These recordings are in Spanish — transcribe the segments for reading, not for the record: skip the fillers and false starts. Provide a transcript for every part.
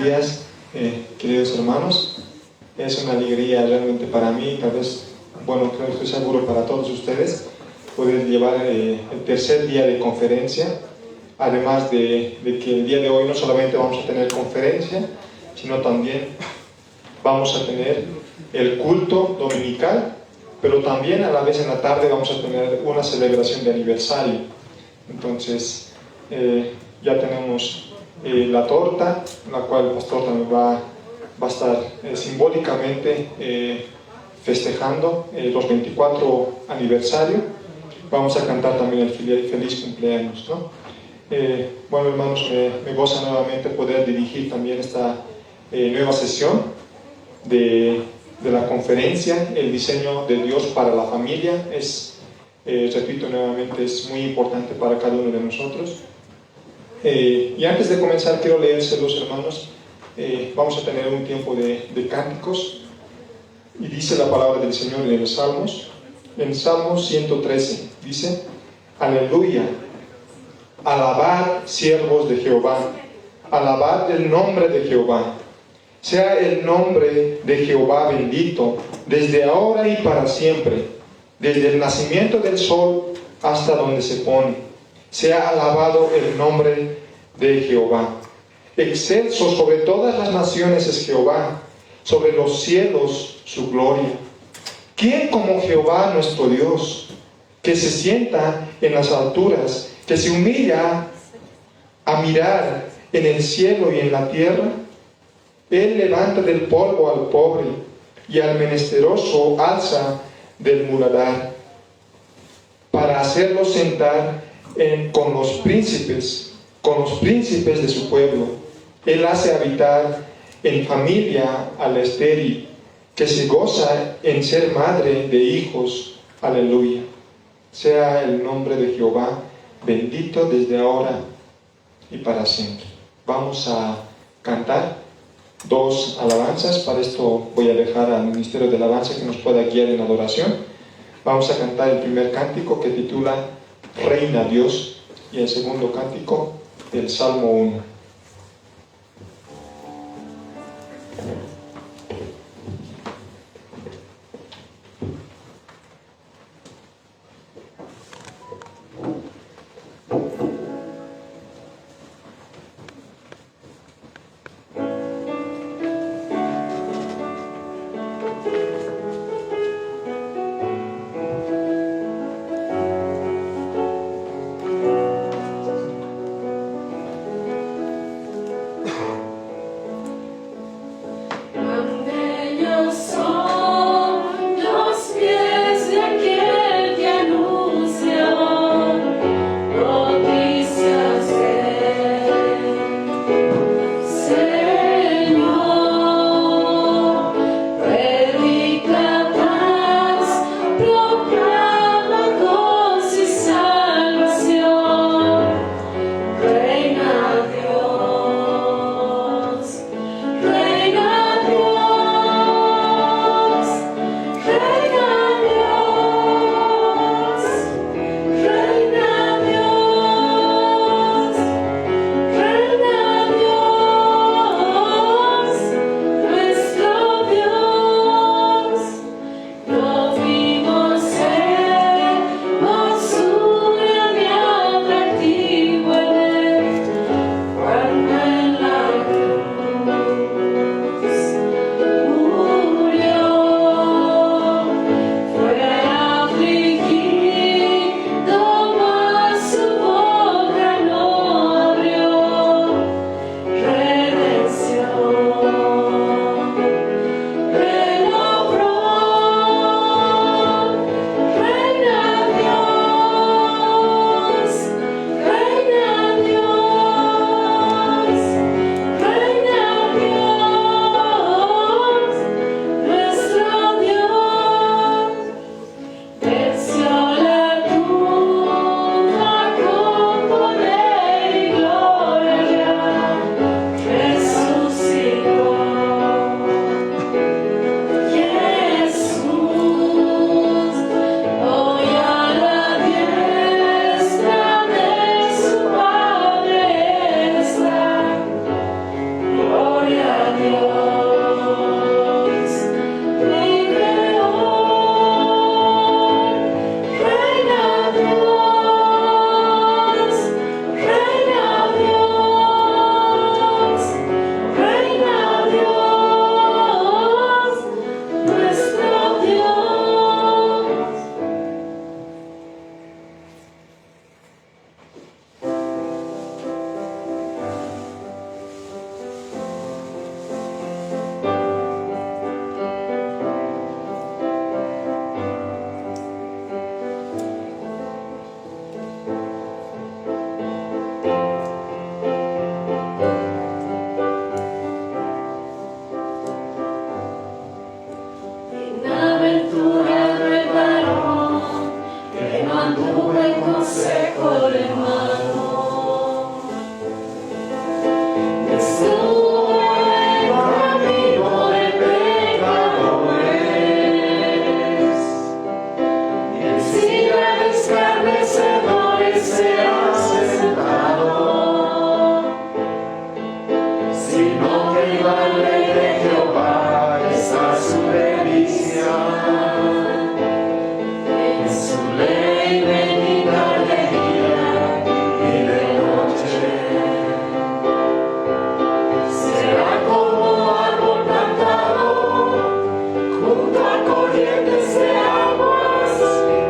días, queridos hermanos. Es una alegría realmente para mí, tal vez, bueno, creo que estoy seguro para todos ustedes, poder llevar el tercer día de conferencia. Además de que el día de hoy no solamente vamos a tener conferencia, sino también vamos a tener el culto dominical, pero también a la vez en la tarde vamos a tener una celebración de aniversario. Entonces, ya tenemos la torta, la cual el pastor también va a estar simbólicamente festejando los 24 aniversario. Vamos a cantar también el feliz cumpleaños, ¿no? Bueno, hermanos, me goza nuevamente poder dirigir también esta nueva sesión de la conferencia, el diseño de Dios para la familia. Repito nuevamente, es muy importante para cada uno de nosotros. Y antes de comenzar, quiero leérselos, hermanos. Vamos a tener un tiempo de cánticos, y dice la palabra del Señor en los Salmos. En Salmos 113 dice: aleluya, alabad siervos de Jehová, alabad el nombre de Jehová. Sea el nombre de Jehová bendito desde ahora y para siempre, desde el nacimiento del sol hasta donde se pone. Sea alabado el nombre de Jehová. Excelso sobre todas las naciones es Jehová, sobre los cielos su gloria. ¿Quién como Jehová nuestro Dios, que se sienta en las alturas, que se humilla a mirar en el cielo y en la tierra? Él levanta del polvo al pobre, y al menesteroso alza del muladar, para hacerlo sentar con los príncipes de su pueblo. Él hace habitar en familia al estéril, que se goza en ser madre de hijos. Aleluya. Sea el nombre de Jehová bendito desde ahora y para siempre. Vamos a cantar 2 alabanzas. Para esto voy a dejar al ministerio de alabanza que nos pueda guiar en adoración. Vamos a cantar el primer cántico, que titula Reina Dios, y el segundo cántico, el Salmo 1. sino que en la ley de Jehová está su delicia. En su ley medita de día y de noche. Será como árbol plantado junto a corrientes de aguas,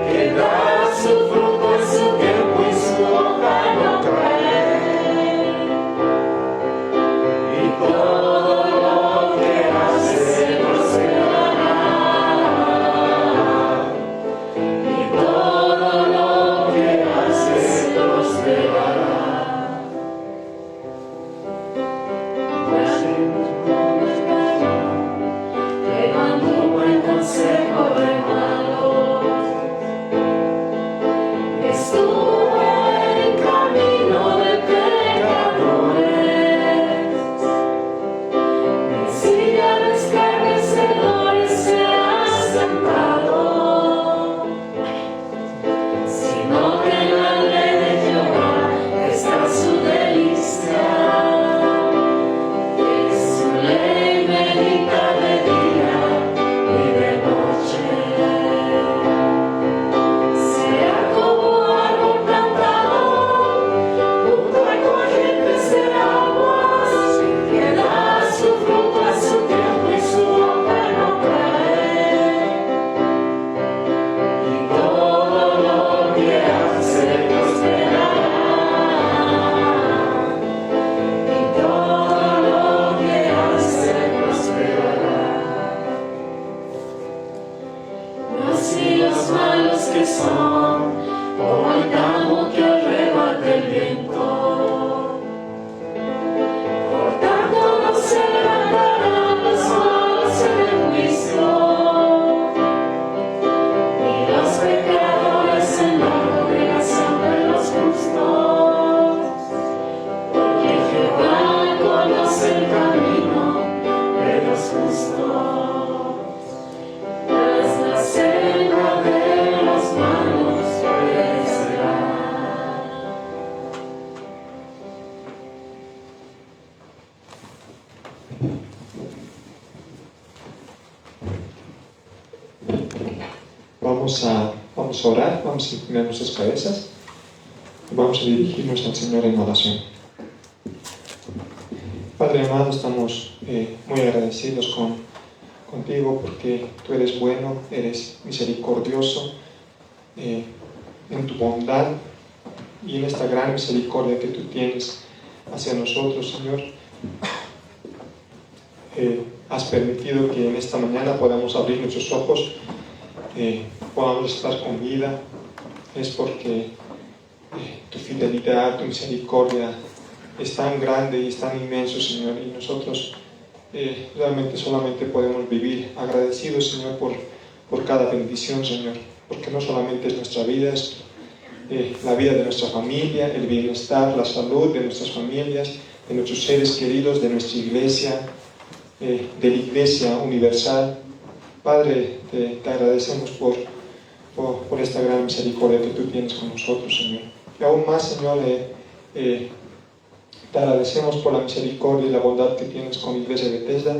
que da su fruto en su tiempo y su hoja no cae. Y todo lo que hace prosperará. Y todo lo que hace prosperará. Llevando buen consejo de malos, estuvo en camino de pecadores, en silla de escarnecedores se ha sentado, sino que en la ley de Jehová está su delicia. En su ley medita de día y de noche. Sea como árbol plantado junto a corrientes de aguas, que da su fruto a su tiempo y su hoja no cae. Y todo lo que hace prosperará. Y todo lo que hace prosperará. Mas y los malos que son, como el tamo que arrebata el viento. Por tanto no se levantarán los malos en el juicio, ni los pecadores en la congregación de los justos. Porque Jehová conoce el camino de los justos, mas la senda de los malos perecerá. Vamos a orar, vamos a inclinar nuestras cabezas y vamos a dirigirnos al Señor en oración. Padre amado, estamos muy agradecidos contigo porque tú eres bueno, eres misericordioso en tu bondad y en esta gran misericordia que tú tienes hacia nosotros, Señor. Has permitido que en esta mañana podamos abrir nuestros ojos, podamos estar con vida. Es porque tu fidelidad, tu misericordia es tan grande y es tan inmenso, Señor, y nosotros realmente solamente podemos vivir agradecidos, Señor, por cada bendición, Señor, porque no solamente es nuestra vida, es la vida de nuestra familia, el bienestar, la salud de nuestras familias, de nuestros seres queridos, de nuestra iglesia, de la Iglesia Universal. Padre, te agradecemos por esta gran misericordia que tú tienes con nosotros, Señor. Y aún más, Señor, te agradecemos por la misericordia y la bondad que tienes con la Iglesia de Bethesda.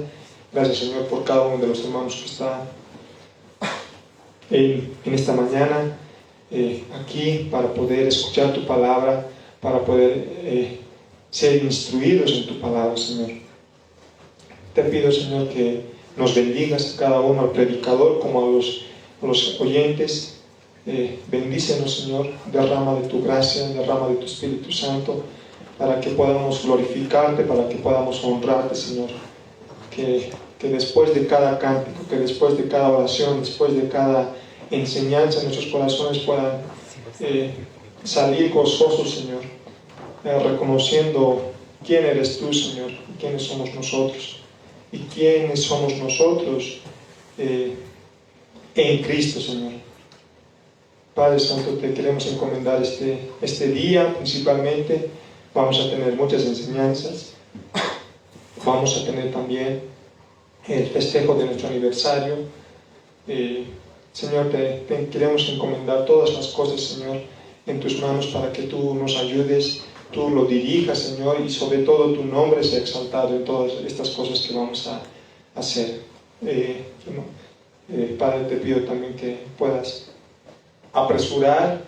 Gracias, Señor, por cada uno de los hermanos que está en esta mañana aquí para poder escuchar tu palabra, para poder ser instruidos en tu palabra, Señor. Te pido, Señor, que nos bendigas a cada uno, al predicador como a los oyentes. Bendícenos, Señor, derrama de tu gracia, derrama de tu Espíritu Santo, para que podamos glorificarte, para que podamos honrarte, Señor. Que después de cada cántico, que después de cada oración, después de cada enseñanza, nuestros corazones puedan salir gozosos, Señor, reconociendo quién eres tú, Señor, y quiénes somos nosotros. Y quiénes somos nosotros en Cristo, Señor. Padre Santo, te queremos encomendar este día principalmente. Vamos a tener muchas enseñanzas. Vamos a tener también el festejo de nuestro aniversario. Señor, te queremos encomendar todas las cosas, Señor, en tus manos para que tú nos ayudes, tú lo dirijas, Señor, y sobre todo tu nombre sea exaltado en todas estas cosas que vamos a hacer. Padre, te pido también que puedas apresurar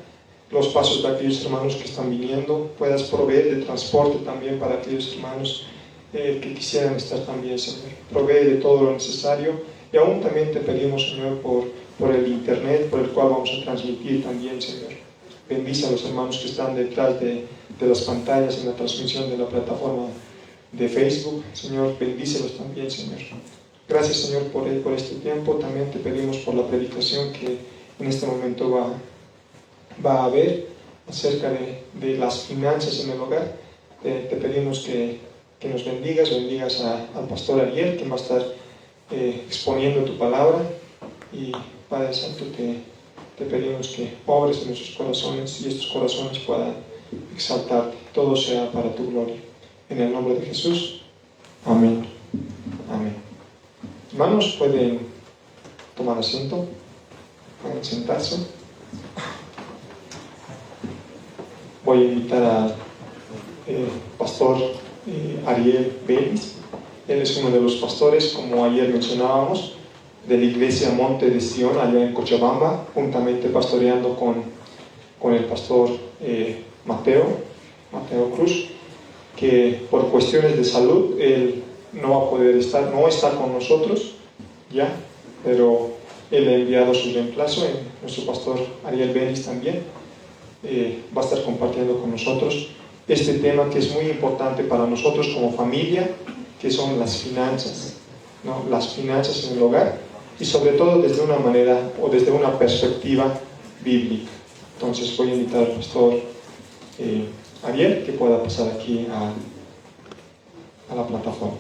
los pasos de aquellos hermanos que están viniendo, puedas proveer de transporte también para aquellos hermanos que quisieran estar también, Señor. Provee de todo lo necesario, y aún también te pedimos, Señor, por el internet por el cual vamos a transmitir también, Señor. Bendice a los hermanos que están detrás de las pantallas en la transmisión de la plataforma de Facebook, Señor. Bendícelos también, Señor. Gracias, Señor, por este tiempo. También te pedimos por la predicación que en este momento va a haber acerca de las finanzas en el hogar. Te pedimos que nos bendigas al pastor Ariel, que va a estar exponiendo tu palabra. Y Padre Santo, te pedimos que obres en nuestros corazones y estos corazones puedan exaltarte. Todo sea para tu gloria. En el nombre de Jesús. Amén. Amén. Hermanos, pueden tomar asiento, pueden sentarse. Voy a invitar al pastor Ariel Vélez. Él es uno de los pastores, como ayer mencionábamos, de la iglesia Monte de Sion, allá en Cochabamba, juntamente pastoreando con el pastor Mateo Cruz, que por cuestiones de salud él no va a poder estar, no está con nosotros ya, pero él ha enviado su reemplazo, nuestro pastor Ariel Vélez también va a estar compartiendo con nosotros este tema que es muy importante para nosotros como familia, que son las finanzas, ¿no? Las finanzas en el hogar, y sobre todo desde una manera o desde una perspectiva bíblica. Entonces voy a invitar al pastor Ariel que pueda pasar aquí a la plataforma.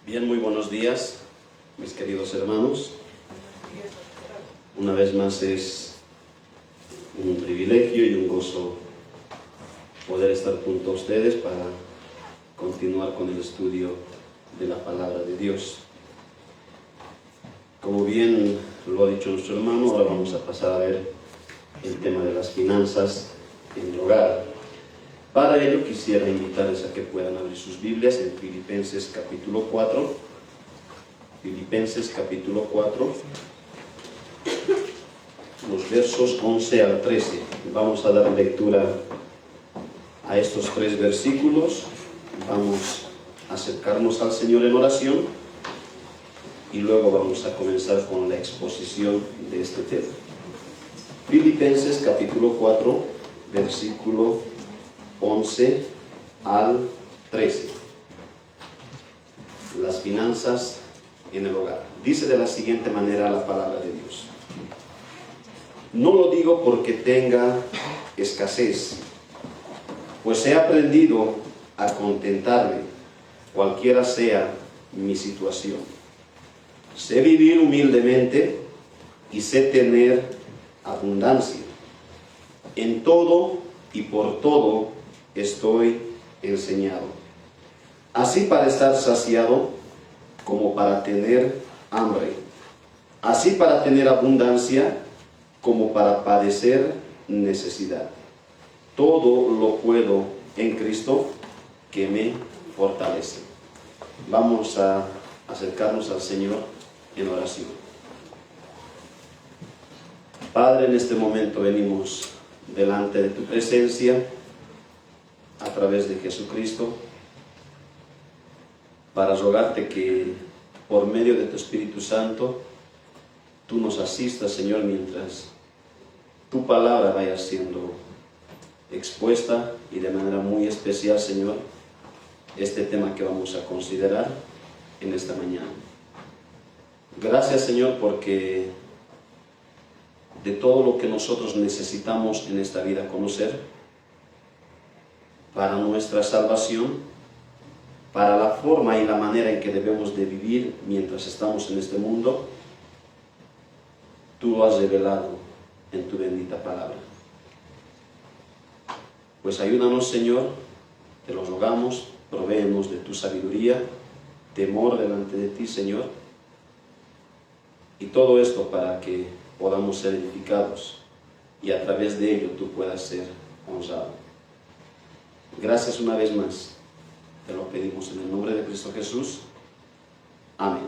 Bien, muy buenos días, mis queridos hermanos. Una vez más es un privilegio y un gozo poder estar junto a ustedes para continuar con el estudio de la palabra de Dios. Como bien lo ha dicho nuestro hermano, ahora vamos a pasar a ver el tema de las finanzas en el hogar. Para ello quisiera invitarles a que puedan abrir sus Biblias en Filipenses capítulo 4. Filipenses capítulo 4, los versos 11 al 13. Vamos a dar lectura a estos 3 versículos. Vamos a acercarnos al Señor en oración y luego vamos a comenzar con la exposición de este tema. Filipenses capítulo 4, versículo 11 al 13. Las finanzas en el hogar. Dice de la siguiente manera la palabra de Dios: no lo digo porque tenga escasez, pues he aprendido a contentarme, cualquiera sea mi situación. Sé vivir humildemente y sé tener abundancia. En todo y por todo estoy enseñado, así para estar saciado como para tener hambre, así para tener abundancia como para padecer necesidad. Todo lo puedo en Cristo que me fortalece. Vamos a acercarnos al Señor en oración. Padre, en este momento venimos delante de tu presencia a través de Jesucristo para rogarte que por medio de tu Espíritu Santo tú nos asistas, Señor, mientras tu palabra vaya siendo expuesta, y de manera muy especial, Señor, este tema que vamos a considerar en esta mañana. Gracias, Señor, porque de todo lo que nosotros necesitamos en esta vida conocer para nuestra salvación, para la forma y la manera en que debemos de vivir mientras estamos en este mundo, tú lo has revelado en tu bendita palabra. Pues ayúdanos, Señor, te lo rogamos, provéenos de tu sabiduría, temor delante de ti, Señor, y todo esto para que podamos ser edificados y a través de ello tú puedas ser honrado. Gracias una vez más, te lo pedimos en el nombre de Cristo Jesús. Amén.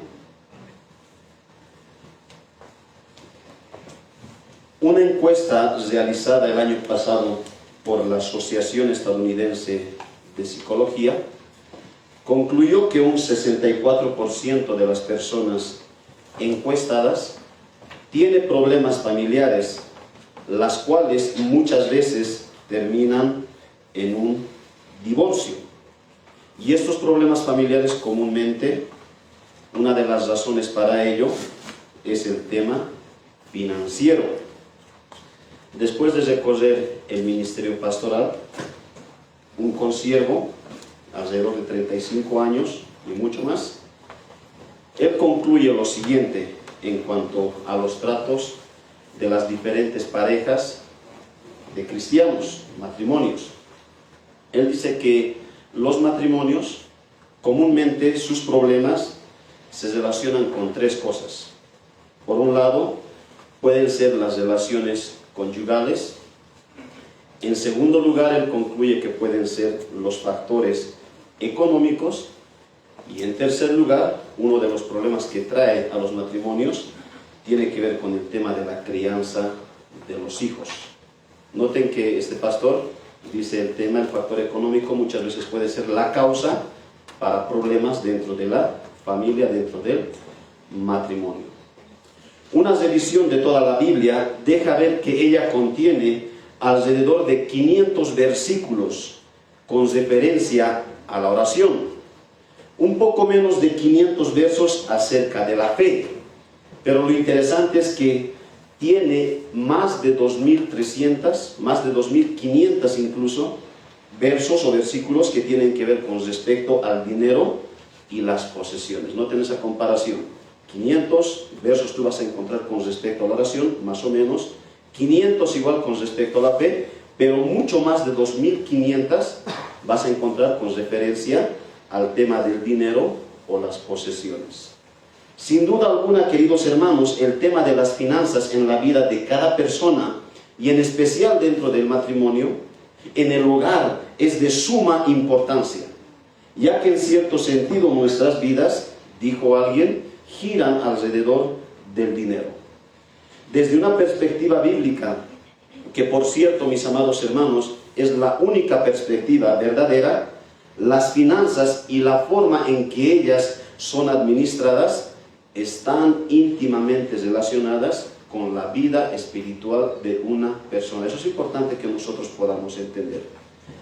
Una encuesta realizada el año pasado por la Asociación Estadounidense de Psicología concluyó que un 64% de las personas encuestadas tiene problemas familiares, las cuales muchas veces terminan en un divorcio. Y estos problemas familiares comúnmente, una de las razones para ello es el tema financiero. Después de recorrer el ministerio pastoral, un consiervo, alrededor de 35 años y mucho más, él concluye lo siguiente en cuanto a los tratos de las diferentes parejas de cristianos, matrimonios. Él dice que los matrimonios, comúnmente sus problemas se relacionan con tres cosas. Por un lado, pueden ser las relaciones conyugales. En segundo lugar, él concluye que pueden ser los factores económicos. Y en tercer lugar, uno de los problemas que trae a los matrimonios tiene que ver con el tema de la crianza de los hijos. Noten que este pastor dice el tema, el factor económico muchas veces puede ser la causa para problemas dentro de la familia, dentro del matrimonio. Una revisión de toda la Biblia deja ver que ella contiene alrededor de 500 versículos con referencia a la oración. Un poco menos de 500 versos acerca de la fe. Pero lo interesante es que tiene más de 2.300, más de 2.500 incluso, versos o versículos que tienen que ver con respecto al dinero y las posesiones. Noten esa comparación. 500 versos tú vas a encontrar con respecto a la oración, más o menos. 500 igual con respecto a la fe, pero mucho más de 2.500 vas a encontrar con referencia al tema del dinero o las posesiones. Sin duda alguna, queridos hermanos, el tema de las finanzas en la vida de cada persona, y en especial dentro del matrimonio, en el hogar, es de suma importancia, ya que en cierto sentido nuestras vidas, dijo alguien, giran alrededor del dinero. Desde una perspectiva bíblica, que por cierto, mis amados hermanos, es la única perspectiva verdadera, las finanzas y la forma en que ellas son administradas están íntimamente relacionadas con la vida espiritual de una persona. Eso es importante que nosotros podamos entender.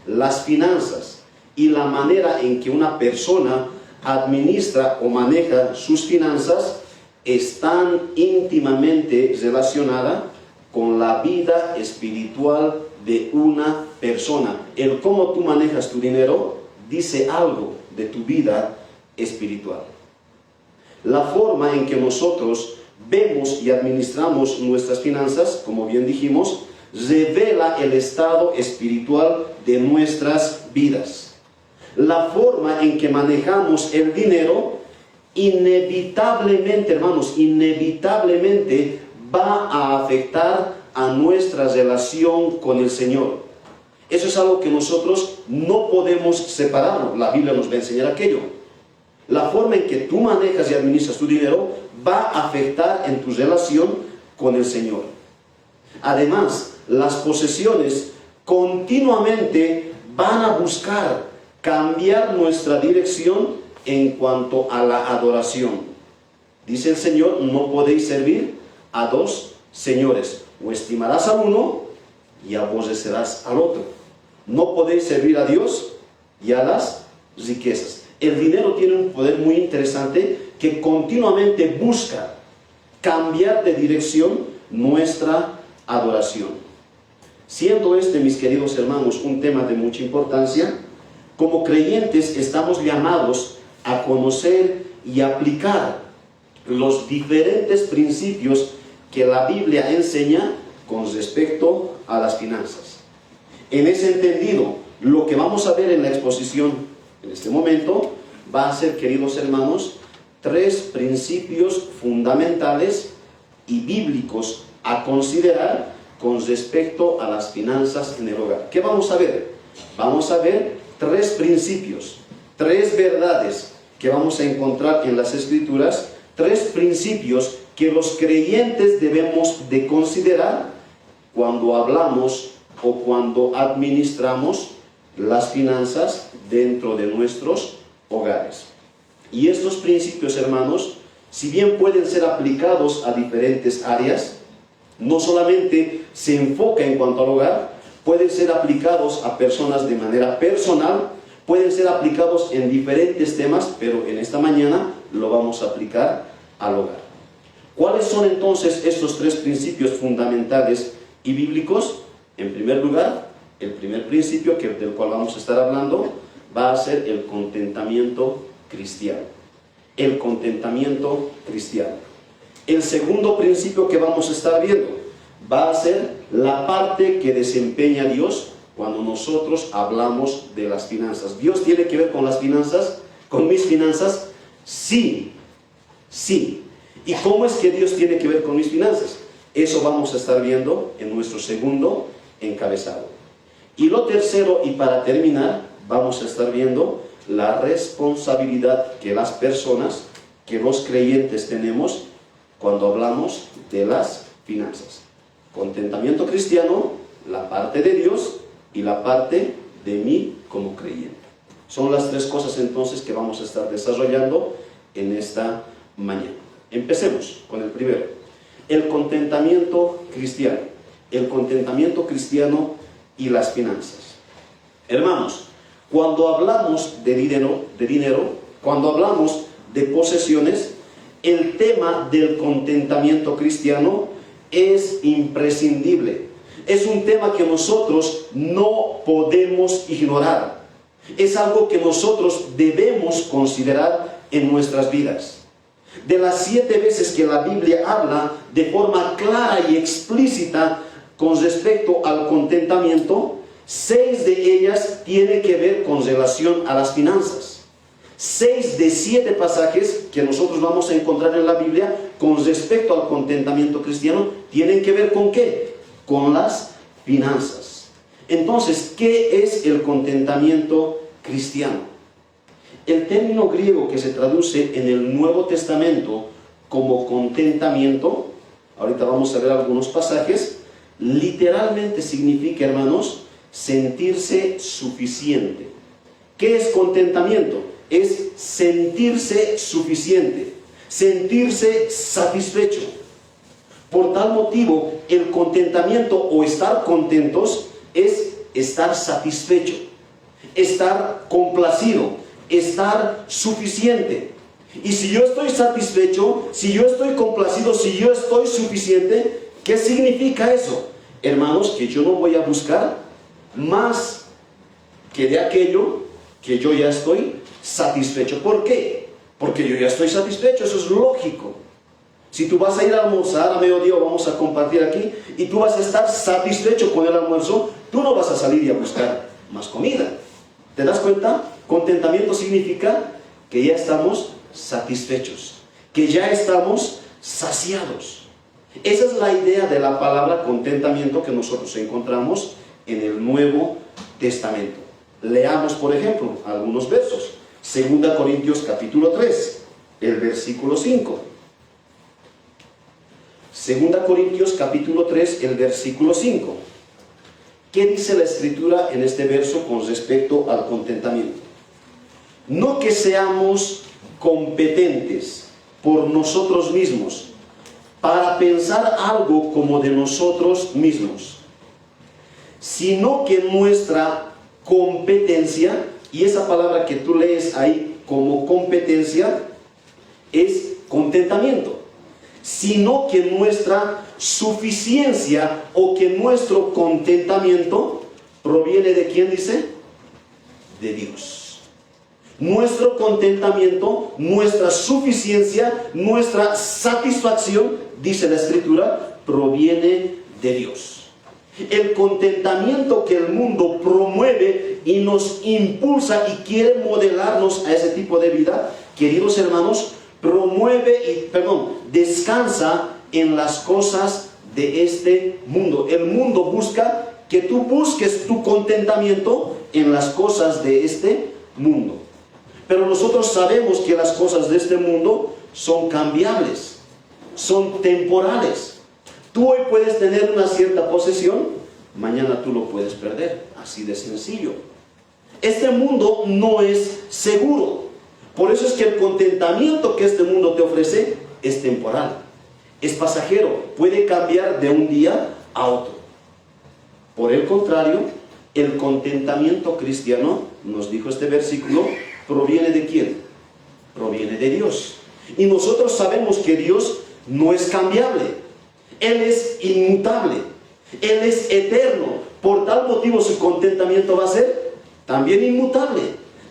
Las finanzas y la manera en que una persona administra o maneja sus finanzas están íntimamente relacionadas con la vida espiritual de una persona. El cómo tú manejas tu dinero dice algo de tu vida espiritual. La forma en que nosotros vemos y administramos nuestras finanzas, como bien dijimos, revela el estado espiritual de nuestras vidas. La forma en que manejamos el dinero, inevitablemente, hermanos, inevitablemente va a afectar a nuestra relación con el Señor. Eso es algo que nosotros no podemos separarlo. La Biblia nos va a enseñar aquello. La forma en que tú manejas y administras tu dinero va a afectar en tu relación con el Señor. Además, las posesiones continuamente van a buscar cambiar nuestra dirección en cuanto a la adoración. Dice el Señor, no podéis servir a dos señores. O estimarás a uno y aborrecerás al otro. No podéis servir a Dios y a las riquezas. El dinero tiene un poder muy interesante que continuamente busca cambiar de dirección nuestra adoración. Siendo este, mis queridos hermanos, un tema de mucha importancia, como creyentes estamos llamados a conocer y aplicar los diferentes principios que la Biblia enseña con respecto a las finanzas. En ese entendido, lo que vamos a ver en la exposición en este momento va a ser, queridos hermanos, 3 principios fundamentales y bíblicos a considerar con respecto a las finanzas en el hogar. ¿Qué vamos a ver? Vamos a ver 3 principios, 3 verdades que vamos a encontrar en las Escrituras, 3 principios que los creyentes debemos de considerar cuando hablamos o cuando administramos las finanzas dentro de nuestros hogares. Y estos principios, hermanos, si bien pueden ser aplicados a diferentes áreas, no solamente se enfoca en cuanto al hogar, pueden ser aplicados a personas de manera personal, pueden ser aplicados en diferentes temas, pero en esta mañana lo vamos a aplicar al hogar. ¿Cuáles son entonces estos 3 principios fundamentales y bíblicos? En primer lugar, el primer principio del cual vamos a estar hablando va a ser el contentamiento cristiano. El contentamiento cristiano. El segundo principio que vamos a estar viendo va a ser la parte que desempeña Dios cuando nosotros hablamos de las finanzas. ¿Dios tiene que ver con las finanzas? ¿Con mis finanzas? Sí, sí. ¿Y cómo es que Dios tiene que ver con mis finanzas? Eso vamos a estar viendo en nuestro segundo encabezado. Y lo tercero, y para terminar, vamos a estar viendo la responsabilidad que las personas, que los creyentes tenemos cuando hablamos de las finanzas. Contentamiento cristiano, la parte de Dios y la parte de mí como creyente. Son las 3 cosas entonces que vamos a estar desarrollando en esta mañana. Empecemos con el primero. El contentamiento cristiano. El contentamiento cristiano y las finanzas. Hermanos, cuando hablamos de dinero, cuando hablamos de posesiones, el tema del contentamiento cristiano es imprescindible. Es un tema que nosotros no podemos ignorar. Es algo que nosotros debemos considerar en nuestras vidas. De las 7 veces que la Biblia habla de forma clara y explícita con respecto al contentamiento, 6 de ellas tienen que ver con relación a las finanzas. 6 de 7 pasajes que nosotros vamos a encontrar en la Biblia con respecto al contentamiento cristiano tienen que ver con ¿qué? Con las finanzas. Entonces, ¿qué es el contentamiento cristiano? El término griego que se traduce en el Nuevo Testamento como contentamiento, ahorita vamos a ver algunos pasajes, literalmente significa, hermanos, sentirse suficiente. ¿Qué es contentamiento? Es sentirse suficiente, sentirse satisfecho. Por tal motivo, el contentamiento o estar contentos es estar satisfecho, estar complacido, estar suficiente. Y si yo estoy satisfecho, si yo estoy complacido, si yo estoy suficiente, ¿qué significa eso? Hermanos, que yo no voy a buscar más que de aquello que yo ya estoy satisfecho. ¿Por qué? Porque yo ya estoy satisfecho, eso es lógico. Si tú vas a ir a almorzar a mediodía, vamos a compartir aquí, y tú vas a estar satisfecho con el almuerzo, tú no vas a salir y a buscar más comida. ¿Te das cuenta? Contentamiento significa que ya estamos satisfechos, que ya estamos saciados. Esa es la idea de la palabra contentamiento que nosotros encontramos en el Nuevo Testamento. Leamos, por ejemplo, algunos versos. 2 Corintios capítulo 3, el versículo 5. 2 Corintios capítulo 3, el versículo 5. ¿Qué dice la Escritura en este verso con respecto al contentamiento? No que seamos competentes por nosotros mismos para pensar algo como de nosotros mismos, sino que nuestra competencia, y esa palabra que tú lees ahí como competencia, es contentamiento, sino que nuestra suficiencia o que nuestro contentamiento proviene de ¿quién dice? de Dios. Nuestro contentamiento, nuestra suficiencia, nuestra satisfacción, dice la Escritura, proviene de Dios. El contentamiento que el mundo promueve y nos impulsa y quiere modelarnos a ese tipo de vida, queridos hermanos, descansa en las cosas de este mundo. El mundo busca que tú busques tu contentamiento en las cosas de este mundo. Pero nosotros sabemos que las cosas de este mundo son cambiables, son temporales. Tú hoy puedes tener una cierta posesión, mañana tú lo puedes perder, así de sencillo. Este mundo no es seguro. Por eso es que el contentamiento que este mundo te ofrece es temporal, es pasajero, puede cambiar de un día a otro. Por el contrario, el contentamiento cristiano, nos dijo este versículo, ¿proviene de quién? Proviene de Dios. Y nosotros sabemos que Dios no es cambiable. Él es inmutable. Él es eterno. Por tal motivo su contentamiento va a ser también inmutable.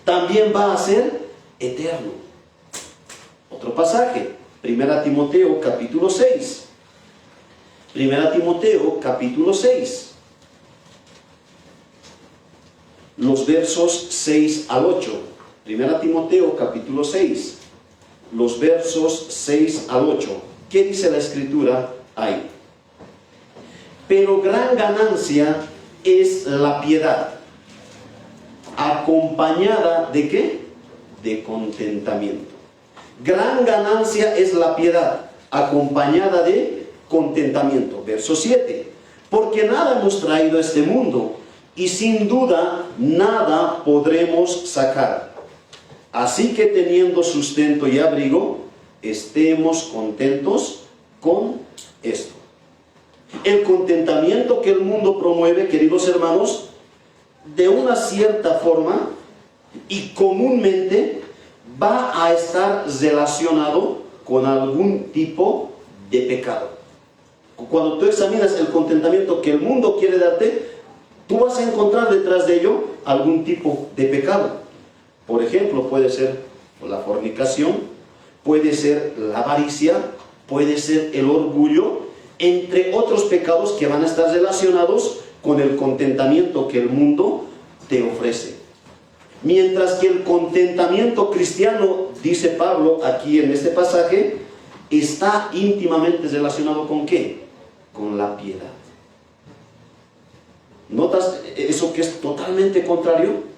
También va a ser eterno. Otro pasaje. 1 Timoteo capítulo 6. 1 Timoteo capítulo 6. Los versos 6 al 8. 1 Timoteo capítulo 6. Los versos 6 al 8. ¿Qué dice la Escritura ahí? Pero gran ganancia es la piedad, acompañada ¿de qué? De contentamiento. Gran ganancia es la piedad, acompañada de contentamiento. Verso 7. Porque nada hemos traído a este mundo, y sin duda nada podremos sacar. Así que teniendo sustento y abrigo, estemos contentos con esto. El contentamiento que el mundo promueve, queridos hermanos, de una cierta forma y comúnmente va a estar relacionado con algún tipo de pecado. Cuando tú examinas el contentamiento que el mundo quiere darte, tú vas a encontrar detrás de ello algún tipo de pecado. Por ejemplo, puede ser la fornicación, puede ser la avaricia, puede ser el orgullo, entre otros pecados que van a estar relacionados con el contentamiento que el mundo te ofrece. Mientras que el contentamiento cristiano, dice Pablo aquí en este pasaje, está íntimamente relacionado ¿con qué? Con la piedad. ¿Notas eso que es totalmente contrario?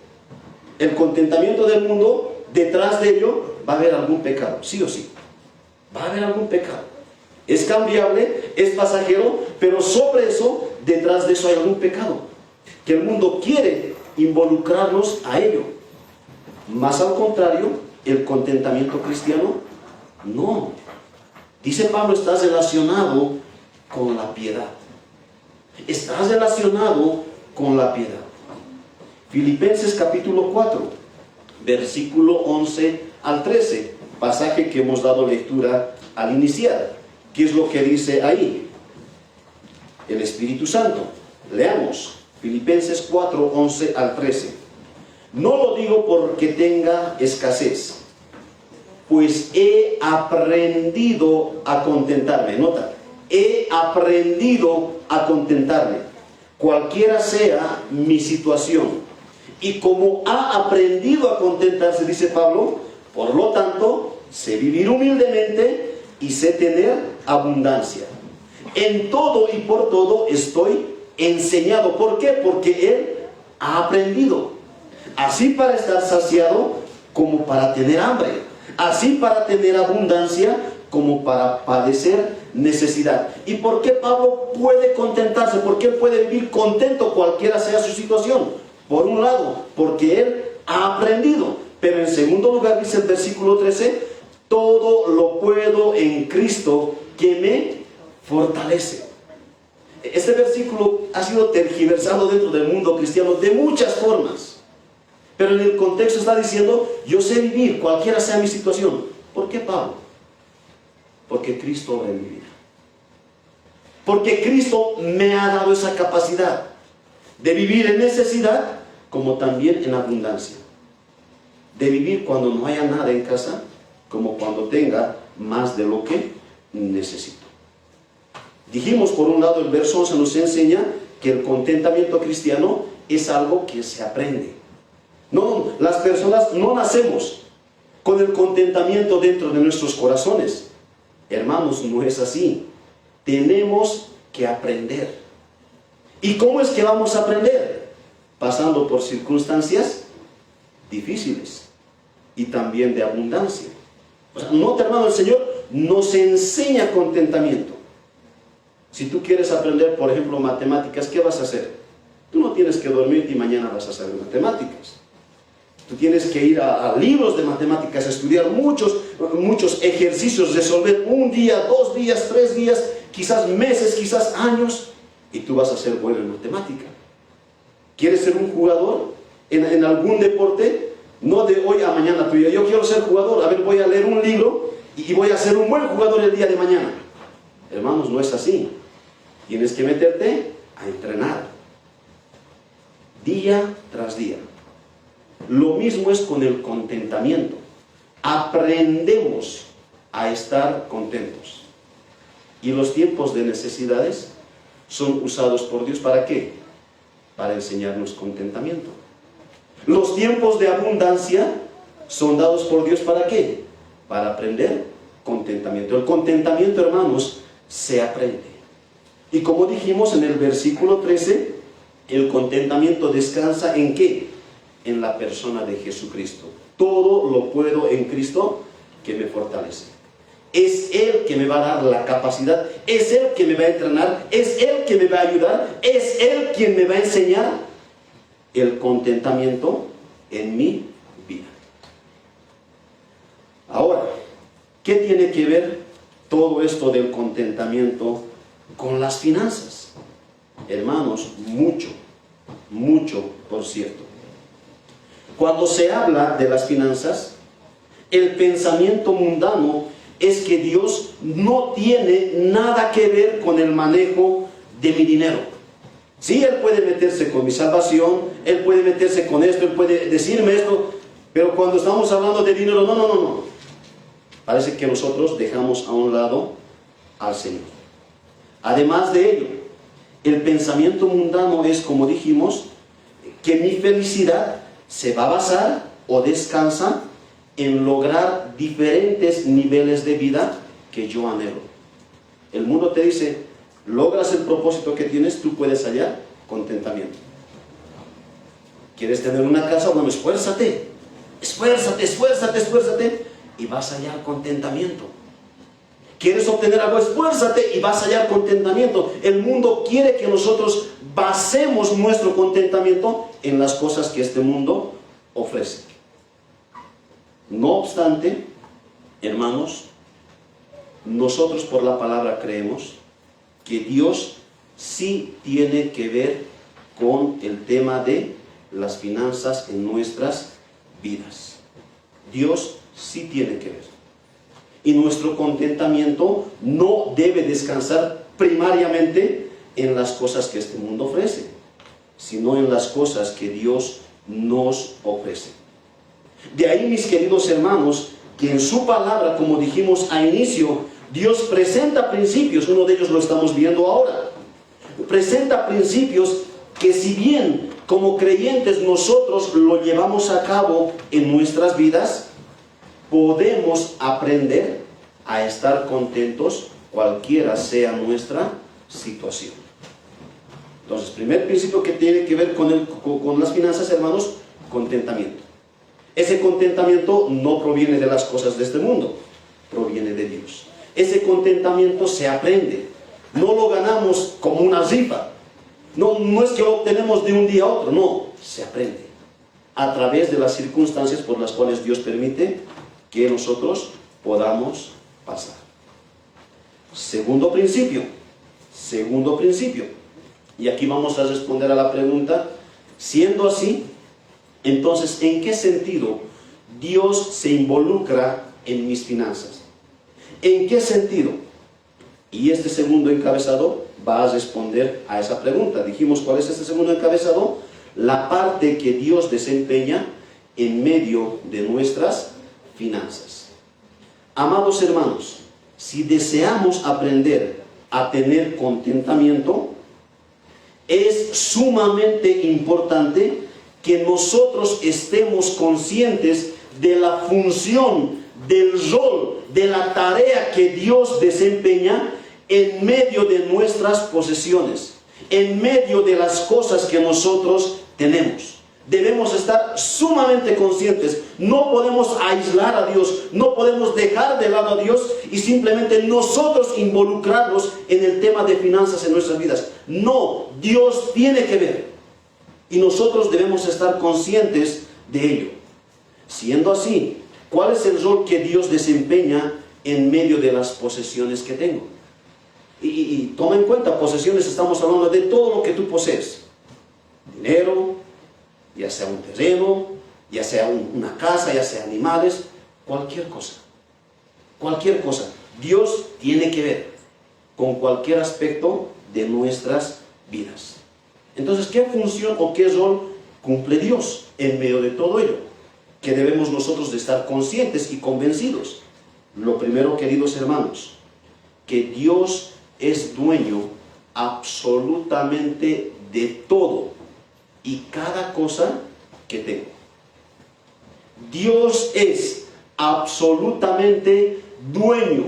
El contentamiento del mundo, detrás de ello va a haber algún pecado, sí o sí. Va a haber algún pecado. Es cambiable, es pasajero, pero sobre eso, detrás de eso hay algún pecado, que el mundo quiere involucrarnos a ello. Más al contrario, el contentamiento cristiano, no. Dice Pablo, estás relacionado con la piedad. Estás relacionado con la piedad. Filipenses capítulo 4, versículo 11 al 13, pasaje que hemos dado lectura al iniciar. ¿Qué es lo que dice ahí? El Espíritu Santo. Leamos. Filipenses 4, 11 al 13. No lo digo porque tenga escasez, pues he aprendido a contentarme. Nota, he aprendido a contentarme, cualquiera sea mi situación. Y como ha aprendido a contentarse, dice Pablo, por lo tanto, sé vivir humildemente y sé tener abundancia. En todo y por todo estoy enseñado. ¿Por qué? Porque él ha aprendido. Así para estar saciado como para tener hambre. Así para tener abundancia como para padecer necesidad. ¿Y por qué Pablo puede contentarse? ¿Por qué puede vivir contento cualquiera sea su situación? Por un lado, porque él ha aprendido. Pero en segundo lugar dice el versículo 13, todo lo puedo en Cristo que me fortalece. Este versículo ha sido tergiversado dentro del mundo cristiano de muchas formas. Pero en el contexto está diciendo, yo sé vivir cualquiera sea mi situación. ¿Por qué, Pablo? Porque Cristo obra en mi vida. Porque Cristo me ha dado esa capacidad de vivir en necesidad como también en abundancia. De vivir cuando no haya nada en casa, como cuando tenga más de lo que necesito. Dijimos, por un lado, el verso 11 nos enseña que el contentamiento cristiano es algo que se aprende. No, las personas no nacemos con el contentamiento dentro de nuestros corazones. Hermanos, no es así. Tenemos que aprender. ¿Y cómo es que vamos a aprender? Pasando por circunstancias difíciles y también de abundancia. O sea, no, hermano, el Señor nos enseña contentamiento. Si tú quieres aprender, por ejemplo, matemáticas, ¿qué vas a hacer? Tú no tienes que dormir y mañana vas a saber matemáticas. Tú tienes que ir a libros de matemáticas, a estudiar muchos ejercicios, resolver un día, 2 días, 3 días, quizás meses, quizás años, y tú vas a ser bueno en matemática. ¿Quieres ser un jugador en algún deporte? No de hoy a mañana tuya. Yo quiero ser jugador, a ver, voy a leer un libro y voy a ser un buen jugador el día de mañana. Hermanos, no es así. Tienes que meterte a entrenar día tras día. Lo mismo es con el contentamiento. Aprendemos a estar contentos. Y los tiempos de necesidades son usados por Dios ¿para qué? Para enseñarnos contentamiento. Los tiempos de abundancia son dados por Dios ¿para qué? Para aprender contentamiento. El contentamiento, hermanos, se aprende. Y como dijimos en el versículo 13, el contentamiento descansa ¿en qué? En la persona de Jesucristo. Todo lo puedo en Cristo que me fortalece. Es Él que me va a dar la capacidad, es Él que me va a entrenar, es Él que me va a ayudar, es Él quien me va a enseñar el contentamiento en mi vida. Ahora, ¿qué tiene que ver todo esto del contentamiento con las finanzas? Hermanos, mucho, por cierto. Cuando se habla de las finanzas, el pensamiento mundano es que Dios no tiene nada que ver con el manejo de mi dinero. Sí, Él puede meterse con mi salvación, Él puede meterse con esto, Él puede decirme esto, pero cuando estamos hablando de dinero, no. Parece que nosotros dejamos a un lado al Señor. Además de ello, el pensamiento mundano es, como dijimos, que mi felicidad se va a basar o descansa en lograr diferentes niveles de vida que yo anhelo. El mundo te dice, logras el propósito que tienes, tú puedes hallar contentamiento. ¿Quieres tener una casa? Bueno, esfuérzate, y vas a hallar contentamiento. ¿Quieres obtener algo? Esfuérzate y vas a hallar contentamiento. El mundo quiere que nosotros basemos nuestro contentamiento en las cosas que este mundo ofrece. No obstante, hermanos, nosotros por la palabra creemos que Dios sí tiene que ver con el tema de las finanzas en nuestras vidas. Dios sí tiene que ver. Y nuestro contentamiento no debe descansar primariamente en las cosas que este mundo ofrece, sino en las cosas que Dios nos ofrece. De ahí, mis queridos hermanos, que en su palabra, como dijimos a inicio, Dios presenta principios, uno de ellos lo estamos viendo ahora. Presenta principios que, si bien como creyentes nosotros lo llevamos a cabo en nuestras vidas, podemos aprender a estar contentos cualquiera sea nuestra situación. Entonces, primer principio que tiene que ver con las finanzas, hermanos, contentamiento. Ese contentamiento no proviene de las cosas de este mundo, proviene de Dios. Ese contentamiento se aprende, no lo ganamos como una rifa, no es que lo obtenemos de un día a otro, no, se aprende a través de las circunstancias por las cuales Dios permite que nosotros podamos pasar. Segundo principio, y aquí vamos a responder a la pregunta, siendo así, entonces, ¿en qué sentido Dios se involucra en mis finanzas? ¿En qué sentido? Y este segundo encabezado va a responder a esa pregunta. Dijimos, ¿cuál es este segundo encabezado? la parte que Dios desempeña en medio de nuestras finanzas. Amados hermanos, si deseamos aprender a tener contentamiento, es sumamente importante que nosotros estemos conscientes de la función, del rol, de la tarea que Dios desempeña en medio de nuestras posesiones, en medio de las cosas que nosotros tenemos. Debemos estar sumamente conscientes. No podemos aislar a Dios, no podemos dejar de lado a Dios y simplemente nosotros involucrarnos en el tema de finanzas en nuestras vidas. No, Dios tiene que ver y nosotros debemos estar conscientes de ello. Siendo así, ¿cuál es el rol que Dios desempeña en medio de las posesiones que tengo? Y toma en cuenta, posesiones, estamos hablando de todo lo que tú posees. Dinero, ya sea un terreno, ya sea una casa, ya sea animales, cualquier cosa. Cualquier cosa. Dios tiene que ver con cualquier aspecto de nuestras vidas. Entonces, ¿qué función o qué rol cumple Dios en medio de todo ello? Que debemos nosotros de estar conscientes y convencidos. Lo primero, queridos hermanos, que Dios es dueño absolutamente de todo y cada cosa que tengo. Dios es absolutamente dueño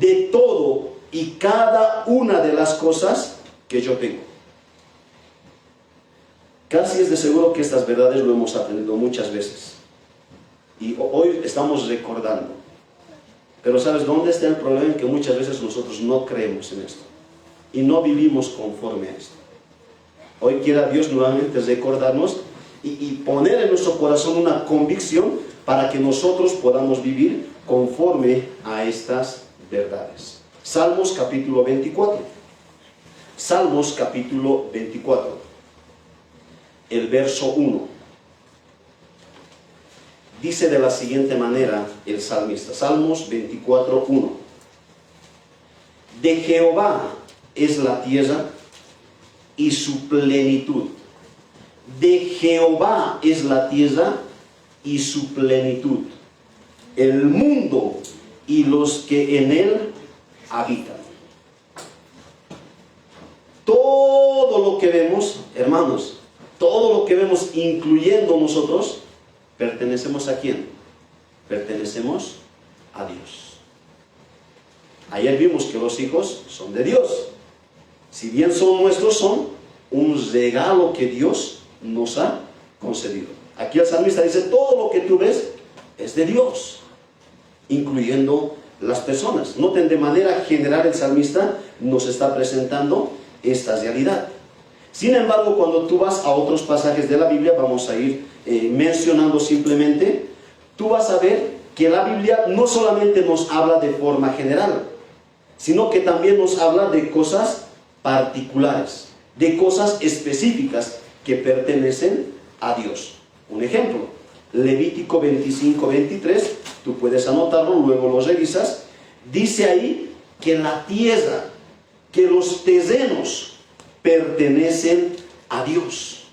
de todo y cada una de las cosas que yo tengo. Casi es de seguro que estas verdades lo hemos aprendido muchas veces y hoy estamos recordando. Pero ¿sabes dónde está el problema? En que muchas veces nosotros no creemos en esto y no vivimos conforme a esto. Hoy quiera Dios nuevamente recordarnos y poner en nuestro corazón una convicción para que nosotros podamos vivir conforme a estas verdades. Salmos capítulo 24. Salmos capítulo 24. El verso 1. Dice de la siguiente manera el salmista. Salmos 24, 1. De Jehová es la tierra y su plenitud. De Jehová es la tierra y su plenitud, el mundo y los que en él habitan. Todo lo que vemos, hermanos, todo lo que vemos, incluyendo nosotros, ¿pertenecemos a quién? Pertenecemos a Dios. Ayer vimos que los hijos son de Dios. Si bien son nuestros, son un regalo que Dios nos ha concedido. Aquí el salmista dice, todo lo que tú ves es de Dios, incluyendo las personas. Noten, de manera general el salmista nos está presentando esta realidad. Sin embargo, cuando tú vas a otros pasajes de la Biblia, vamos a ir mencionando simplemente, tú vas a ver que la Biblia no solamente nos habla de forma general, sino que también nos habla de cosas particulares, de cosas específicas que pertenecen a Dios. Un ejemplo, Levítico 25, 23, tú puedes anotarlo, luego lo revisas, dice ahí que la tierra, que los terrenos pertenecen a Dios.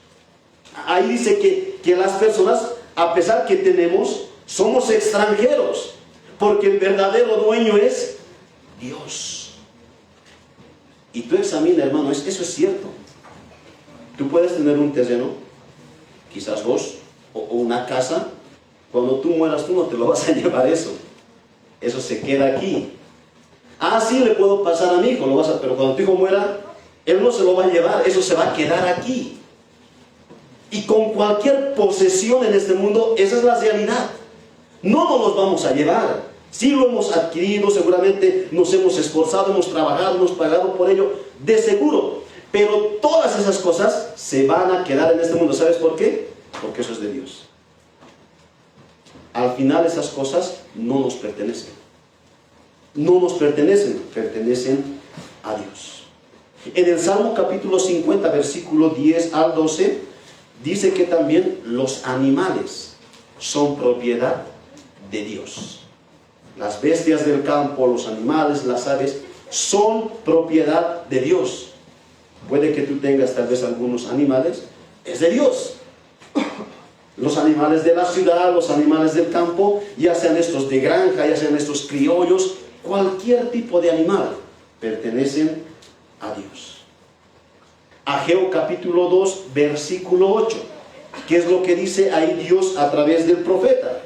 Ahí dice que las personas, a pesar que tenemos, somos extranjeros, porque el verdadero dueño es Dios. Y tú examina, hermano, eso es cierto. Tú puedes tener un terreno, quizás vos, o una casa. Cuando tú mueras, tú no te lo vas a llevar eso. Eso se queda aquí. Ah, sí, le puedo pasar a mi hijo, pero cuando tu hijo muera, él no se lo va a llevar, eso se va a quedar aquí. Y con cualquier posesión en este mundo, esa es la realidad. No nos los vamos a llevar. Sí lo hemos adquirido, seguramente nos hemos esforzado, hemos trabajado, hemos pagado por ello, de seguro. Pero todas esas cosas se van a quedar en este mundo. ¿Sabes por qué? Porque eso es de Dios. Al final esas cosas no nos pertenecen. No nos pertenecen, pertenecen a Dios. En el Salmo capítulo 50, versículo 10 al 12, dice que también los animales son propiedad de Dios. Las bestias del campo, los animales, las aves, son propiedad de Dios. Puede que tú tengas tal vez algunos animales, es de Dios. Los animales de la ciudad, los animales del campo, ya sean estos de granja, ya sean estos criollos, cualquier tipo de animal, pertenecen a Dios. Ageo capítulo 2, versículo 8. ¿Qué es lo que dice ahí Dios a través del profeta?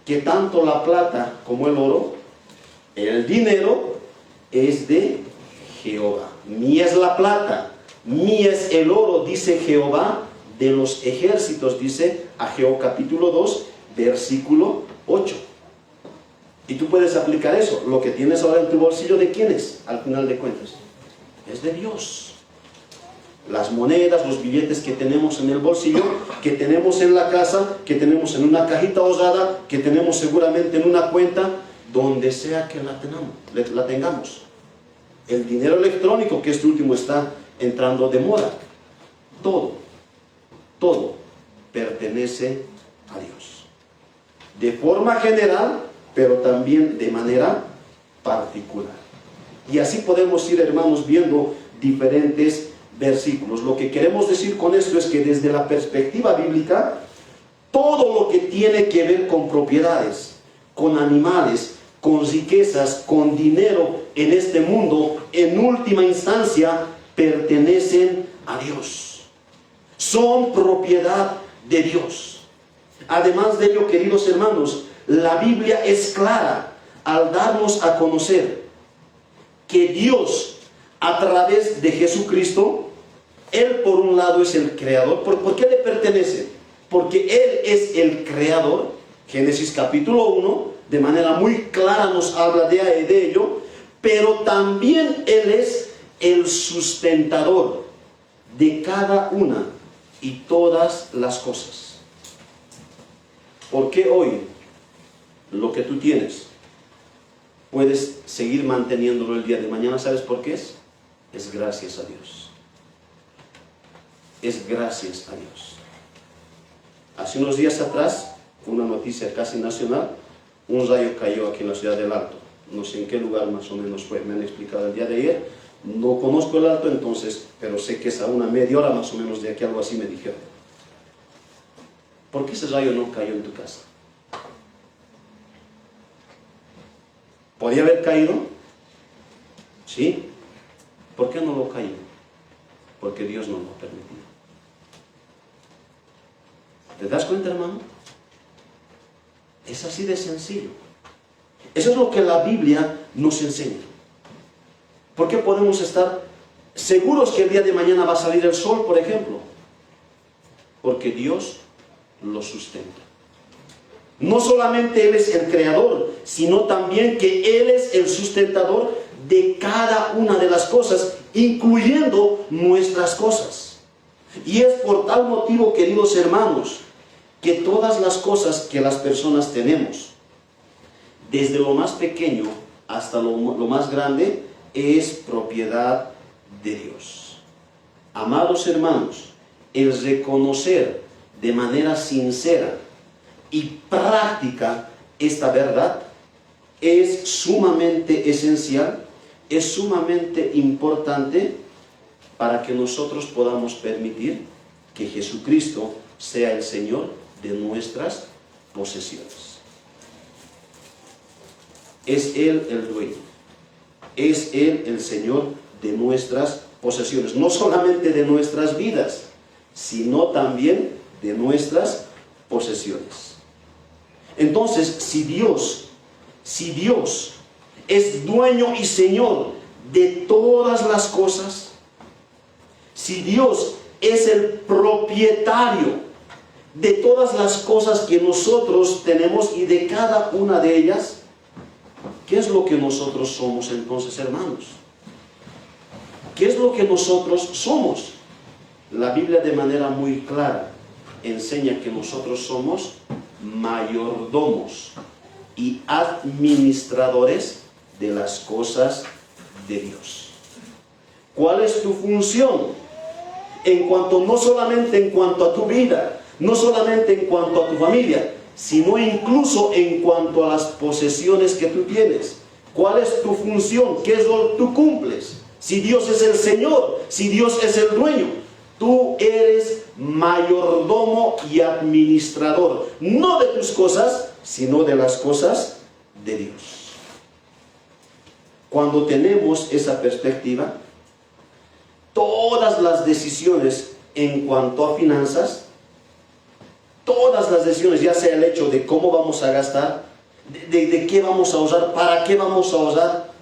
Que tanto la plata como el oro, el dinero, es de Jehová. Mía es la plata, mía es el oro, dice Jehová de los ejércitos, dice Ageo capítulo 2, versículo 8. Y tú puedes aplicar eso. Lo que tienes ahora en tu bolsillo, ¿de quién es? Al final de cuentas, es de Dios. Las monedas, los billetes que tenemos en el bolsillo, que tenemos en la casa, que tenemos en una cajita osada, que tenemos seguramente en una cuenta, donde sea que la tengamos. El dinero electrónico, que este último está entrando de moda. Todo pertenece a Dios. De forma general, pero también de manera particular. Y así podemos ir, hermanos, viendo diferentes versículos. Lo que queremos decir con esto es que desde la perspectiva bíblica, todo lo que tiene que ver con propiedades, con animales, con riquezas, con dinero en este mundo, en última instancia, pertenecen a Dios. Son propiedad de Dios. Además de ello, queridos hermanos, la Biblia es clara al darnos a conocer que Dios, a través de Jesucristo, Él por un lado es el creador. ¿Por qué le pertenece? Porque Él es el creador. Génesis capítulo 1, de manera muy clara nos habla de ello, pero también Él es el sustentador de cada una y todas las cosas. ¿Por qué hoy lo que tú tienes puedes seguir manteniéndolo el día de mañana? ¿Sabes por qué es? Es gracias a Dios. Es gracias a Dios. Hace unos días atrás, una noticia casi nacional, un rayo cayó aquí en la ciudad del Alto. No sé en qué lugar más o menos fue, me han explicado el día de ayer. No conozco el Alto entonces, pero sé que es a una media hora más o menos de aquí, algo así me dijeron. ¿Por qué ese rayo no cayó en tu casa? ¿Podía haber caído? ¿Sí? ¿Por qué no lo cayó? Porque Dios no lo ha permitido. ¿Te das cuenta, hermano? Es así de sencillo. Eso es lo que la Biblia nos enseña. ¿Por qué podemos estar seguros que el día de mañana va a salir el sol, por ejemplo? Porque Dios lo sustenta. No solamente Él es el creador, sino también que Él es el sustentador de cada una de las cosas, incluyendo nuestras cosas. Y es por tal motivo, queridos hermanos, que todas las cosas que las personas tenemos, desde lo más pequeño hasta lo más grande, es propiedad de Dios. Amados hermanos, el reconocer de manera sincera y práctica esta verdad es sumamente esencial, es sumamente importante para que nosotros podamos permitir que Jesucristo sea el Señor de nuestras posesiones. Es Él el dueño, es Él el Señor de nuestras posesiones, no solamente de nuestras vidas, sino también de nuestras posesiones. Entonces, si Dios es dueño y Señor de todas las cosas, si Dios es el propietario de todas las cosas que nosotros tenemos y de cada una de ellas, ¿qué es lo que nosotros somos entonces, hermanos? ¿Qué es lo que nosotros somos? La Biblia de manera muy clara enseña que nosotros somos mayordomos y administradores de las cosas de Dios. ¿Cuál es tu función? No solamente en cuanto a tu vida, no solamente en cuanto a tu familia, sino incluso en cuanto a las posesiones que tú tienes. ¿Cuál es tu función? ¿Qué rol tú cumples? Si Dios es el Señor, si Dios es el dueño, Tú eres mayordomo y administrador, no de tus cosas, sino de las cosas de Dios. Cuando tenemos esa perspectiva, todas las decisiones en cuanto a finanzas, todas las decisiones, ya sea el hecho de cómo vamos a gastar, de qué vamos a usar, para qué vamos a usar,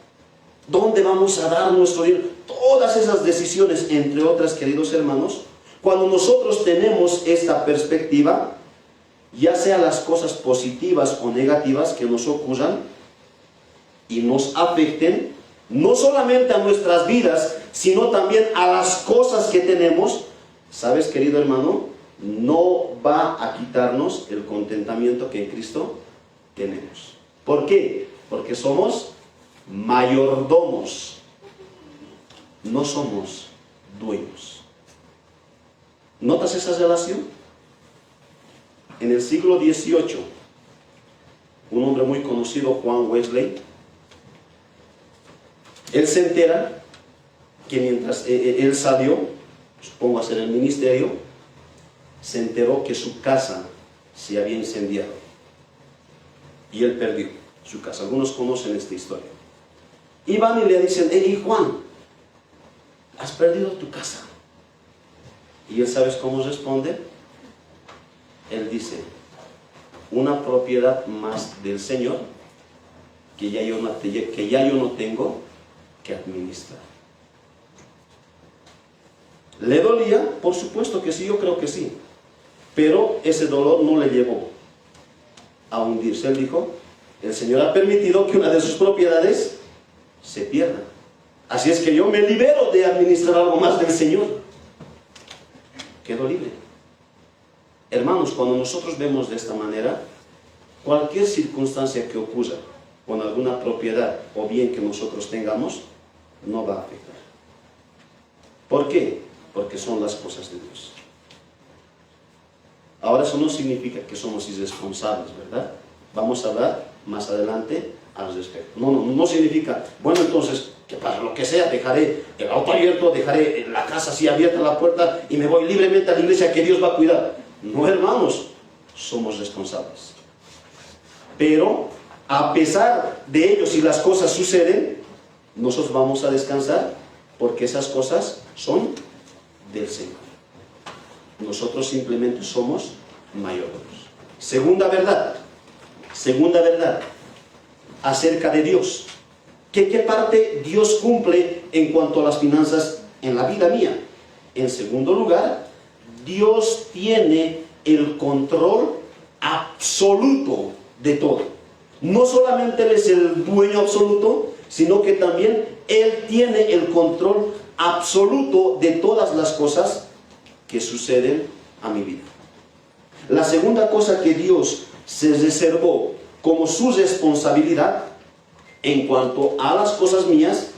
dónde vamos a dar nuestro dinero, todas esas decisiones, entre otras, queridos hermanos, cuando nosotros tenemos esta perspectiva, ya sea las cosas positivas o negativas que nos ocurran y nos afecten, no solamente a nuestras vidas, sino también a las cosas que tenemos, ¿sabes, querido hermano? No va a quitarnos el contentamiento que en Cristo tenemos. ¿Por qué? Porque somos mayordomos, no somos dueños. ¿Notas esa relación? En el siglo XVIII, un hombre muy conocido, Juan Wesley, él se entera que mientras él salió, supongo a hacer el ministerio, se enteró que su casa se había incendiado y él perdió su casa. Algunos conocen esta historia. Y van y le dicen: hey Juan, has perdido tu casa. Y él, ¿sabes cómo responde? Él dice: una propiedad más del Señor que ya yo no tengo que administrar. ¿Le dolía? Por supuesto que sí, yo creo que sí. Pero ese dolor no le llevó a hundirse. Él dijo: el Señor ha permitido que una de sus propiedades se pierda. Así es que yo me libero de administrar algo más del Señor. Quedo libre. Hermanos, cuando nosotros vemos de esta manera, cualquier circunstancia que ocurra con alguna propiedad o bien que nosotros tengamos, no va a afectar. ¿Por qué? Porque son las cosas de Dios. Ahora, eso no significa que somos irresponsables, ¿verdad? Vamos a hablar más adelante al respecto. No significa, bueno, entonces, que para lo que sea, dejaré el auto abierto, dejaré la casa así abierta, la puerta, y me voy libremente a la iglesia que Dios va a cuidar. No, hermanos, somos responsables. Pero, a pesar de ello, si las cosas suceden, nosotros vamos a descansar, porque esas cosas son del Señor. Nosotros simplemente somos mayordomos. Segunda verdad acerca de Dios. ¿Qué parte Dios cumple en cuanto a las finanzas en la vida mía? En segundo lugar, Dios tiene el control absoluto de todo. No solamente Él es el dueño absoluto, sino que también Él tiene el control absoluto de todas las cosas que suceden a mi vida. La segunda cosa que Dios se reservó como su responsabilidad en cuanto a las cosas mías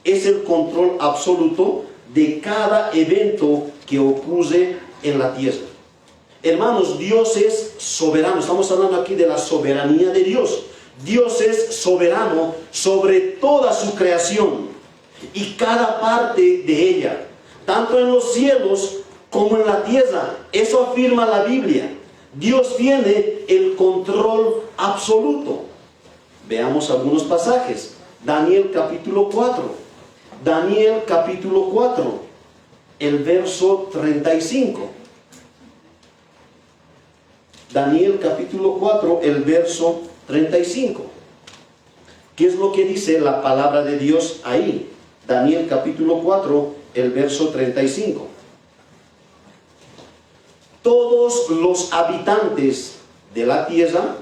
es el control absoluto de cada evento que ocurre en la tierra. Hermanos, Dios es soberano. Estamos hablando aquí de la soberanía de Dios. Dios es soberano sobre toda su creación y cada parte de ella, tanto en los cielos como en la tierra. Eso afirma la Biblia. Dios tiene el control absoluto. Veamos algunos pasajes. Daniel capítulo 4. Daniel capítulo 4, el verso 35. Daniel capítulo 4, el verso 35. ¿Qué es lo que dice la palabra de Dios ahí? Daniel capítulo 4, el verso 35. Todos los habitantes de la tierra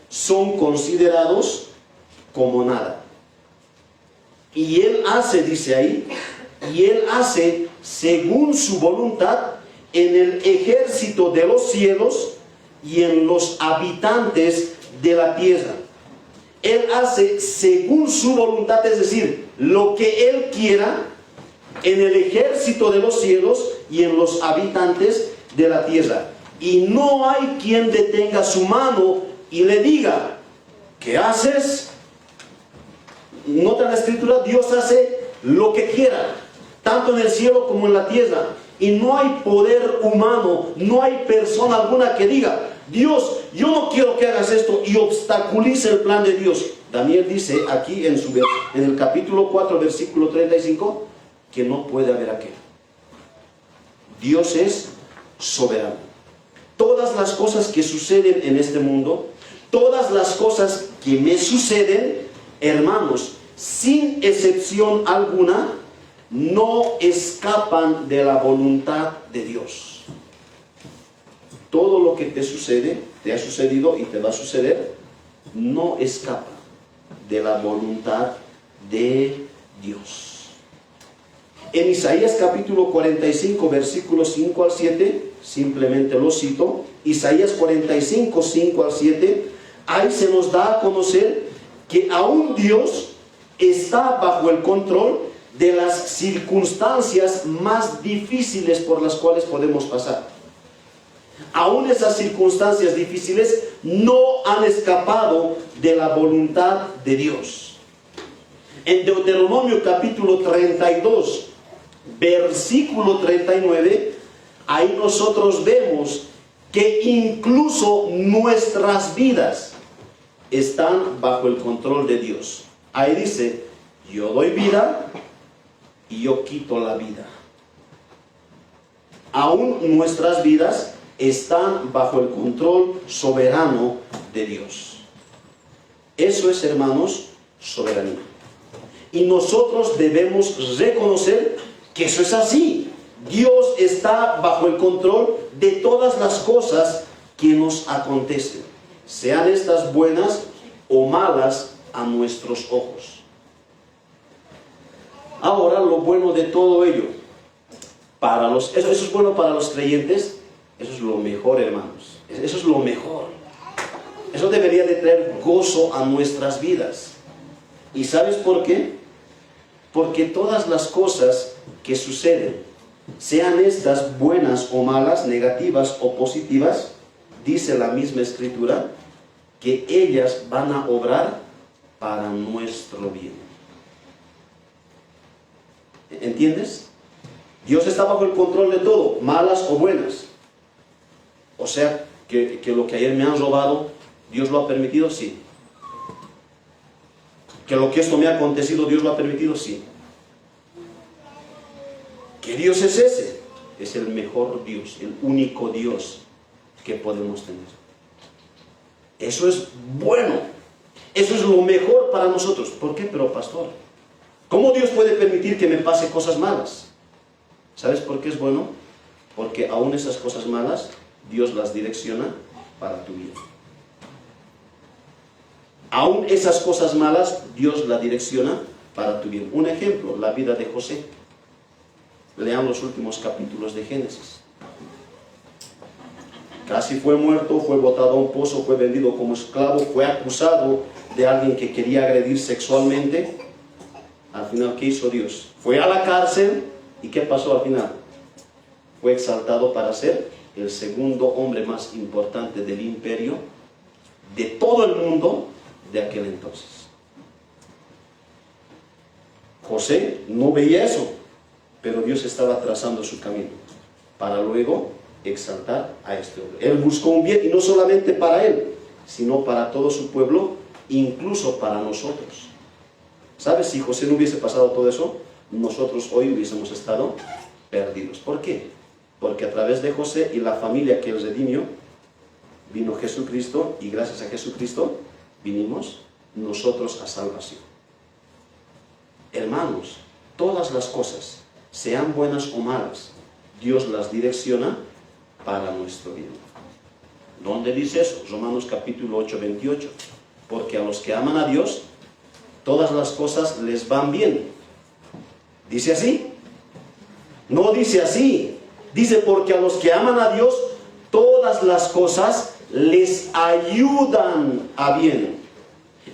son considerados como nada. Y Él hace, dice ahí, y Él hace según su voluntad en el ejército de los cielos y en los habitantes de la tierra. Él hace según su voluntad, es decir, lo que Él quiera en el ejército de los cielos y en los habitantes de la tierra. Y no hay quien detenga su mano y le diga: ¿qué haces? Nota la escritura, Dios hace lo que quiera, tanto en el cielo como en la tierra. Y no hay poder humano, no hay persona alguna que diga, Dios, yo no quiero que hagas esto, y obstaculice el plan de Dios. Daniel dice aquí en el capítulo 4, versículo 35, que no puede haber aquel. Dios es soberano. Todas las cosas que suceden en este mundo, todas las cosas que me suceden, hermanos, sin excepción alguna, no escapan de la voluntad de Dios. Todo lo que te sucede, te ha sucedido y te va a suceder, no escapa de la voluntad de Dios. En Isaías capítulo 45, versículos 5 al 7, simplemente lo cito, Isaías 45, 5 al 7, ahí se nos da a conocer que aún Dios está bajo el control de las circunstancias más difíciles por las cuales podemos pasar. Aún esas circunstancias difíciles no han escapado de la voluntad de Dios. En Deuteronomio capítulo 32, versículo 39, ahí nosotros vemos que incluso nuestras vidas están bajo el control de Dios. Ahí dice, yo doy vida y yo quito la vida. Aún nuestras vidas están bajo el control soberano de Dios. Eso es, hermanos, soberanía. Y nosotros debemos reconocer que eso es así. Dios está bajo el control de todas las cosas que nos acontecen, sean estas buenas o malas a nuestros ojos. Ahora, lo bueno de todo ello, eso es bueno para los creyentes, eso es lo mejor, hermanos. Eso es lo mejor. Eso debería de traer gozo a nuestras vidas. ¿Y sabes por qué? Porque todas las cosas que suceden, sean estas buenas o malas, negativas o positivas, dice la misma Escritura, que ellas van a obrar para nuestro bien. ¿Entiendes? Dios está bajo el control de todo, malas o buenas. O sea, que lo que ayer me han robado, Dios lo ha permitido, sí. Que lo que esto me ha acontecido, Dios lo ha permitido, sí. ¿Qué Dios es ese? Es el mejor Dios, el único Dios que podemos tener. Eso es bueno. Eso es lo mejor para nosotros. ¿Por qué? Pero pastor, ¿cómo Dios puede permitir que me pase cosas malas? ¿Sabes por qué es bueno? Porque aún esas cosas malas, Dios las direcciona para tu bien. Aún esas cosas malas, Dios las direcciona para tu bien. Un ejemplo, la vida de José. Lean los últimos capítulos de Génesis. Casi fue muerto, fue botado a un pozo, fue vendido como esclavo, fue acusado de alguien que quería agredir sexualmente. Al final, ¿qué hizo Dios? Fue a la cárcel, ¿y qué pasó al final? Fue exaltado para ser el segundo hombre más importante del imperio, de todo el mundo, de aquel entonces. José no veía eso, pero Dios estaba trazando su camino para luego exaltar a este hombre. Él buscó un bien, y no solamente para él, sino para todo su pueblo, incluso para nosotros. ¿Sabes? Si José no hubiese pasado todo eso, nosotros hoy hubiésemos estado perdidos. ¿Por qué? Porque a través de José y la familia que él redimió, vino Jesucristo, y gracias a Jesucristo vinimos nosotros a salvación. Hermanos, todas las cosas, sean buenas o malas, Dios las direcciona para nuestro bien. ¿Dónde dice eso? Romanos capítulo 8, 28. Porque a los que aman a Dios, todas las cosas les van bien. ¿Dice así? No dice así. Dice, porque a los que aman a Dios, todas las cosas les ayudan a bien.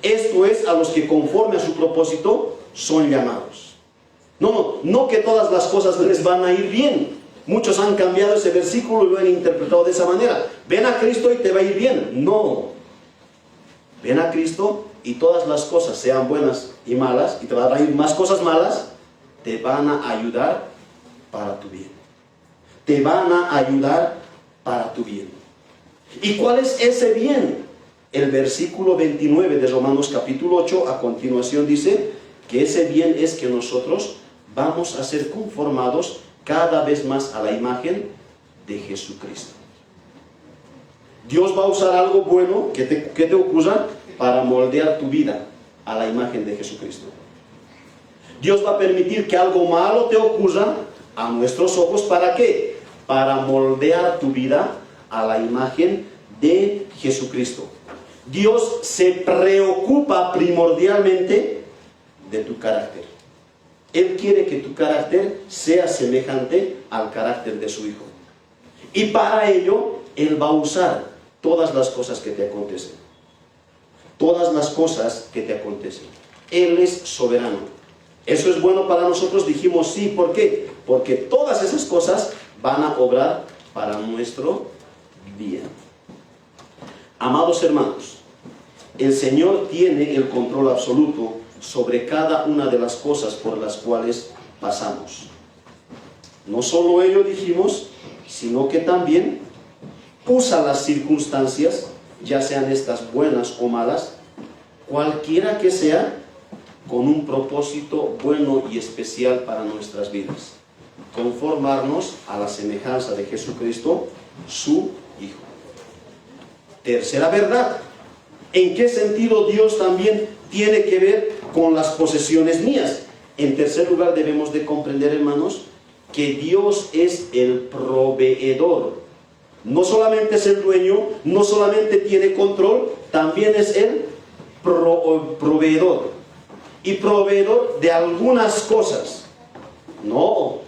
Esto es, a los que conforme a su propósito son llamados. No que todas las cosas les van a ir bien. Muchos han cambiado ese versículo y lo han interpretado de esa manera. Ven a Cristo y te va a ir bien. No. Ven a Cristo y todas las cosas, sean buenas y malas, y te van a ir más cosas malas, te van a ayudar para tu bien. te van a ayudar para tu bien. ¿Y cuál es ese bien? El versículo 29 de Romanos capítulo 8 a continuación dice que ese bien es que nosotros vamos a ser conformados cada vez más a la imagen de Jesucristo. Dios va a usar algo bueno que te ocurra para moldear tu vida a la imagen de Jesucristo. Dios va a permitir que algo malo te ocurra a nuestros ojos. ¿Para qué? Para moldear tu vida a la imagen de Jesucristo. Dios se preocupa primordialmente de tu carácter. Él quiere que tu carácter sea semejante al carácter de su Hijo. Y para ello, Él va a usar todas las cosas que te acontecen. Todas las cosas que te acontecen. Él es soberano. ¿Eso es bueno para nosotros? Dijimos sí. ¿Por qué? Porque todas esas cosas van a obrar para nuestro bien. Amados hermanos, el Señor tiene el control absoluto sobre cada una de las cosas por las cuales pasamos. No solo ello dijimos, sino que también usa las circunstancias, ya sean estas buenas o malas, cualquiera que sea, con un propósito bueno y especial para nuestras vidas. Conformarnos a la semejanza de Jesucristo, su Hijo. Tercera verdad. ¿En qué sentido Dios también tiene que ver con las posesiones mías? En tercer lugar, debemos de comprender, hermanos, que Dios es el proveedor. No solamente es el dueño, no solamente tiene control, también es el proveedor. Y proveedor de algunas cosas. No,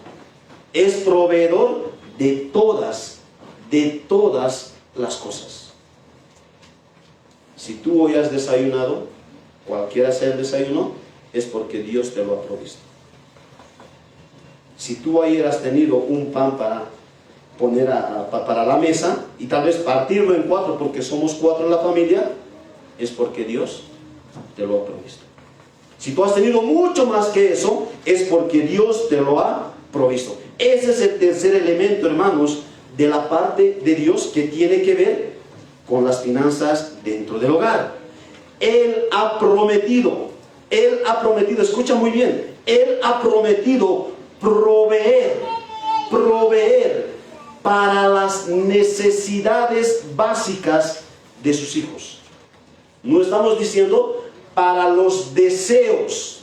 es proveedor de todas las cosas. Si tú hoy has desayunado, cualquiera sea el desayuno, es porque Dios te lo ha provisto. Si tú ayer has tenido un pan para poner para la mesa y tal vez partirlo en 4 porque somos 4 en la familia, es porque Dios te lo ha provisto. Si tú has tenido mucho más que eso, es porque Dios te lo ha provisto. Ese es el tercer elemento, hermanos, de la parte de Dios que tiene que ver con las finanzas dentro del hogar. Él ha prometido, escucha muy bien, Él ha prometido proveer para las necesidades básicas de sus hijos. No estamos diciendo para los deseos.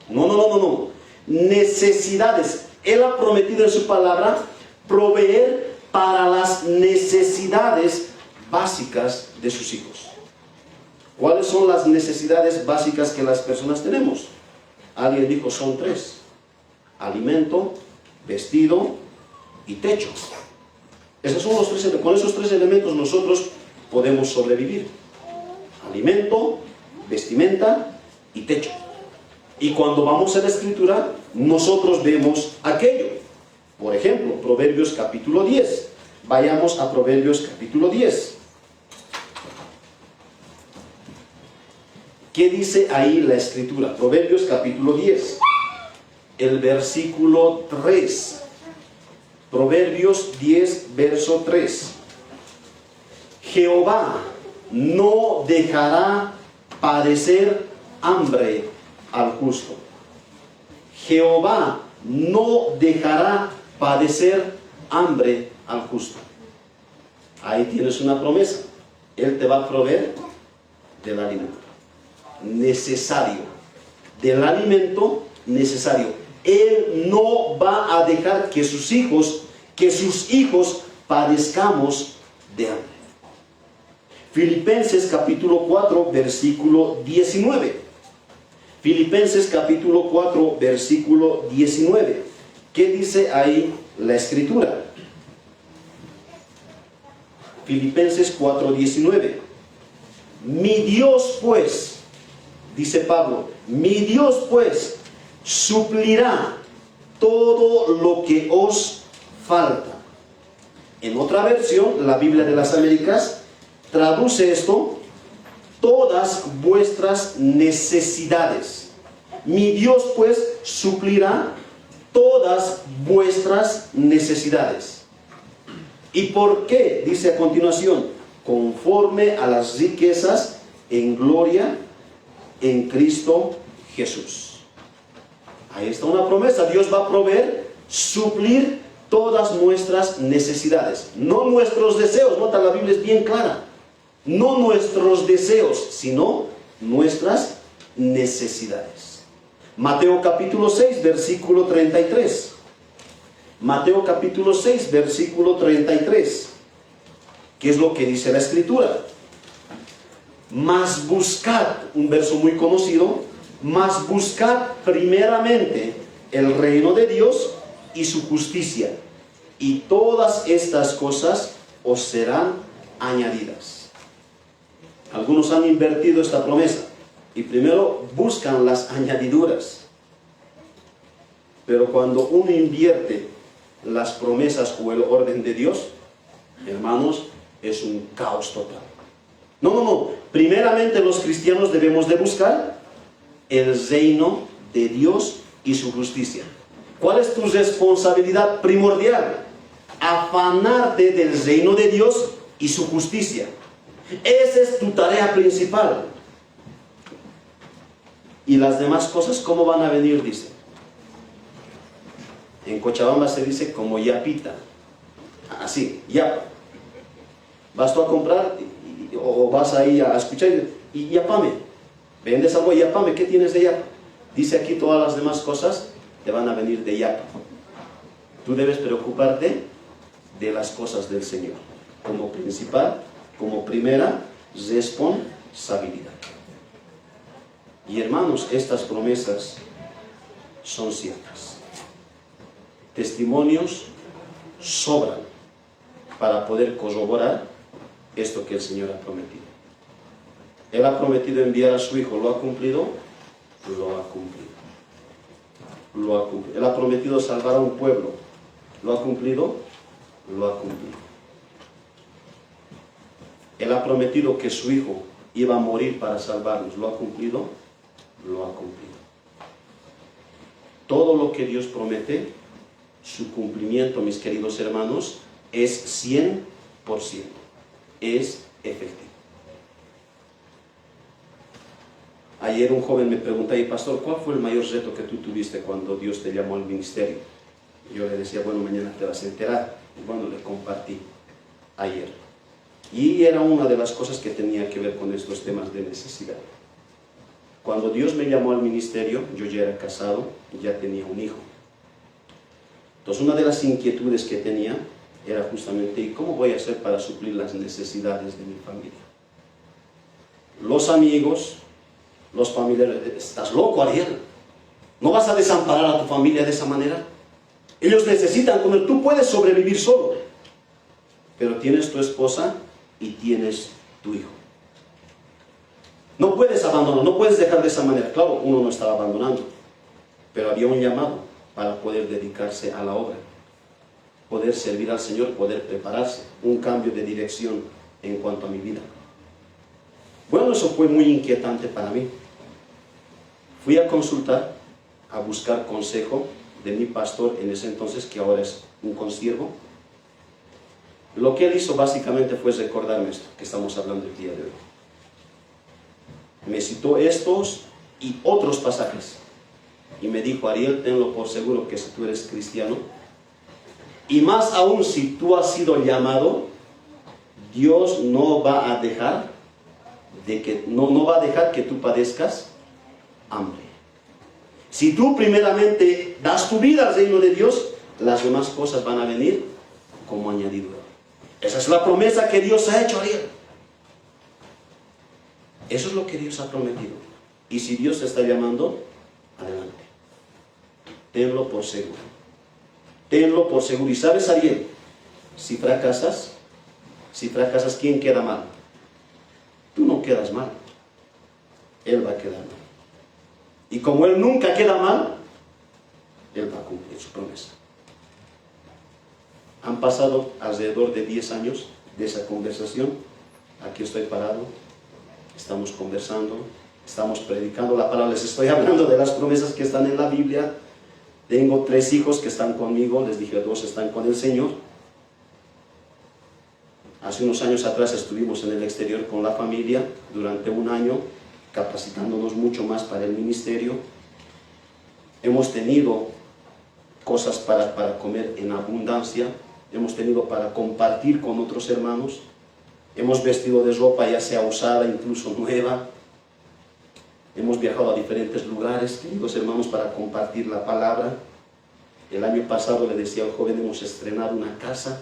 No. Necesidades. Él ha prometido en su palabra proveer para las necesidades básicas de sus hijos. ¿Cuáles son las necesidades básicas que las personas tenemos? Alguien dijo, son 3. Alimento, vestido y techo. Esos son los 3. Con esos 3 elementos nosotros podemos sobrevivir. Alimento, vestimenta y techo. Y cuando vamos a la Escritura, nosotros vemos aquello. Por ejemplo, Proverbios capítulo 10. Vayamos a Proverbios capítulo 10. ¿Qué dice ahí la Escritura? Proverbios capítulo 10. El versículo 3. Proverbios 10, verso 3. Jehová no dejará padecer hambre al justo. Jehová no dejará padecer hambre al justo. Ahí tienes una promesa. Él te va a proveer del alimento necesario. Del alimento necesario. Él no va a dejar que sus hijos padezcamos de hambre. Filipenses capítulo 4, versículo 19. Filipenses capítulo 4, versículo 19. ¿Qué dice ahí la Escritura? Filipenses 4, 19. Mi Dios pues, dice Pablo, mi Dios pues suplirá todo lo que os falta. En otra versión, la Biblia de las Américas traduce esto: todas vuestras necesidades. Mi Dios pues suplirá todas vuestras necesidades. ¿Y por qué? Dice a continuación, conforme a las riquezas en gloria en Cristo Jesús. Ahí está una promesa. Dios va a proveer, suplir todas nuestras necesidades. No nuestros deseos. Nota, la Biblia es bien clara. No nuestros deseos, sino nuestras necesidades. Mateo capítulo 6, versículo 33. Mateo capítulo 6, versículo 33. ¿Qué es lo que dice la Escritura? Mas buscad, un verso muy conocido, mas buscad primeramente el reino de Dios y su justicia, y todas estas cosas os serán añadidas. Algunos han invertido esta promesa y primero buscan las añadiduras. Pero cuando uno invierte las promesas o el orden de Dios, hermanos, es un caos total. No. Primeramente los cristianos debemos de buscar el reino de Dios y su justicia. ¿Cuál es tu responsabilidad primordial? Afanarte del reino de Dios y su justicia. Esa es tu tarea principal. Y las demás cosas, ¿cómo van a venir? Dice. En Cochabamba se dice como yapita. Así, yapa. Vas tú a comprar o vas ahí a escuchar y yapame. Vendes algo y yapame. ¿Qué tienes de yapa? Dice aquí todas las demás cosas te van a venir de yapa. Tú debes preocuparte de las cosas del Señor. Como principal, como primera responsabilidad. Y hermanos, estas promesas son ciertas. Testimonios sobran para poder corroborar esto que el Señor ha prometido. Él ha prometido enviar a su Hijo, ¿lo ha cumplido? Lo ha cumplido. Lo ha cumplido. Él ha prometido salvar a un pueblo, ¿lo ha cumplido? Lo ha cumplido. Él ha prometido que su Hijo iba a morir para salvarnos, ¿lo ha cumplido? Lo ha cumplido. Todo lo que Dios promete, su cumplimiento, mis queridos hermanos, es 100%, es efectivo. Ayer un joven me preguntaba, pastor, ¿cuál fue el mayor reto que tú tuviste cuando Dios te llamó al ministerio? Yo le decía, bueno, mañana te vas a enterar. Y bueno, le compartí ayer. Y era una de las cosas que tenía que ver con estos temas de necesidad. Cuando Dios me llamó al ministerio, yo ya era casado y ya tenía un hijo. Entonces, una de las inquietudes que tenía era justamente, ¿y cómo voy a hacer para suplir las necesidades de mi familia? Los amigos, los familiares, ¿estás loco, Ariel? ¿No vas a desamparar a tu familia de esa manera? Ellos necesitan comer, tú puedes sobrevivir solo, pero tienes tu esposa y tienes tu hijo. No puedes abandonar, no puedes dejar de esa manera. Claro, uno no estaba abandonando, pero había un llamado para poder dedicarse a la obra, poder servir al Señor, poder prepararse, un cambio de dirección en cuanto a mi vida. Bueno, eso fue muy inquietante para mí. Fui a consultar, a buscar consejo de mi pastor en ese entonces, que ahora es un consiervo. Lo que él hizo básicamente fue recordarme esto que estamos hablando el día de hoy. Me citó estos y otros pasajes y me dijo, Ariel, tenlo por seguro que si tú eres cristiano, y más aún si tú has sido llamado, Dios no va a dejar no va a dejar que tú padezcas hambre. Si tú primeramente das tu vida al reino de Dios, las demás cosas van a venir como añadidura. Esa es la promesa que Dios ha hecho, Ariel. Eso es lo que Dios ha prometido. Y si Dios te está llamando, adelante. Tenlo por seguro. Tenlo por seguro. Y sabes, Ariel, si fracasas, ¿quién queda mal? Tú no quedas mal. Él va a quedar mal. Y como Él nunca queda mal, Él va a cumplir su promesa. Han pasado alrededor de 10 años de esa conversación. Aquí estoy parado. Estamos conversando. Estamos predicando la palabra. Les estoy hablando de las promesas que están en la Biblia. Tengo 3 hijos que están conmigo, les dije 2 están con el Señor. Hace unos años atrás estuvimos en el exterior con la familia durante un año, capacitándonos mucho más para el ministerio. Hemos tenido cosas para comer en abundancia, hemos tenido para compartir con otros hermanos, hemos vestido de ropa ya sea usada, incluso nueva. Hemos viajado a diferentes lugares, queridos hermanos, para compartir la palabra. El año pasado le decía al joven, hemos estrenado una casa.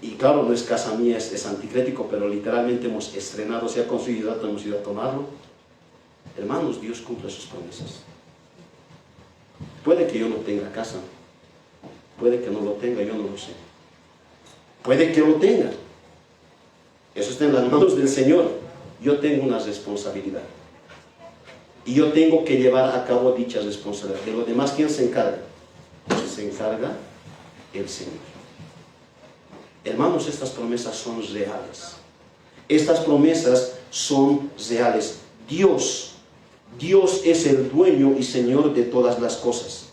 Y claro, no es casa mía, es anticrético, pero literalmente hemos estrenado, se ha construido, hemos ido a tomarlo. Hermanos, Dios cumple sus promesas. Puede que yo no tenga casa, puede que no lo tenga, yo no lo sé. Puede que lo tenga. Eso está en las manos del Señor. Yo tengo una responsabilidad. Y yo tengo que llevar a cabo dicha responsabilidad. De lo demás, ¿quién se encarga? Se encarga el Señor. Hermanos, estas promesas son reales. Estas promesas son reales. Dios es el dueño y Señor de todas las cosas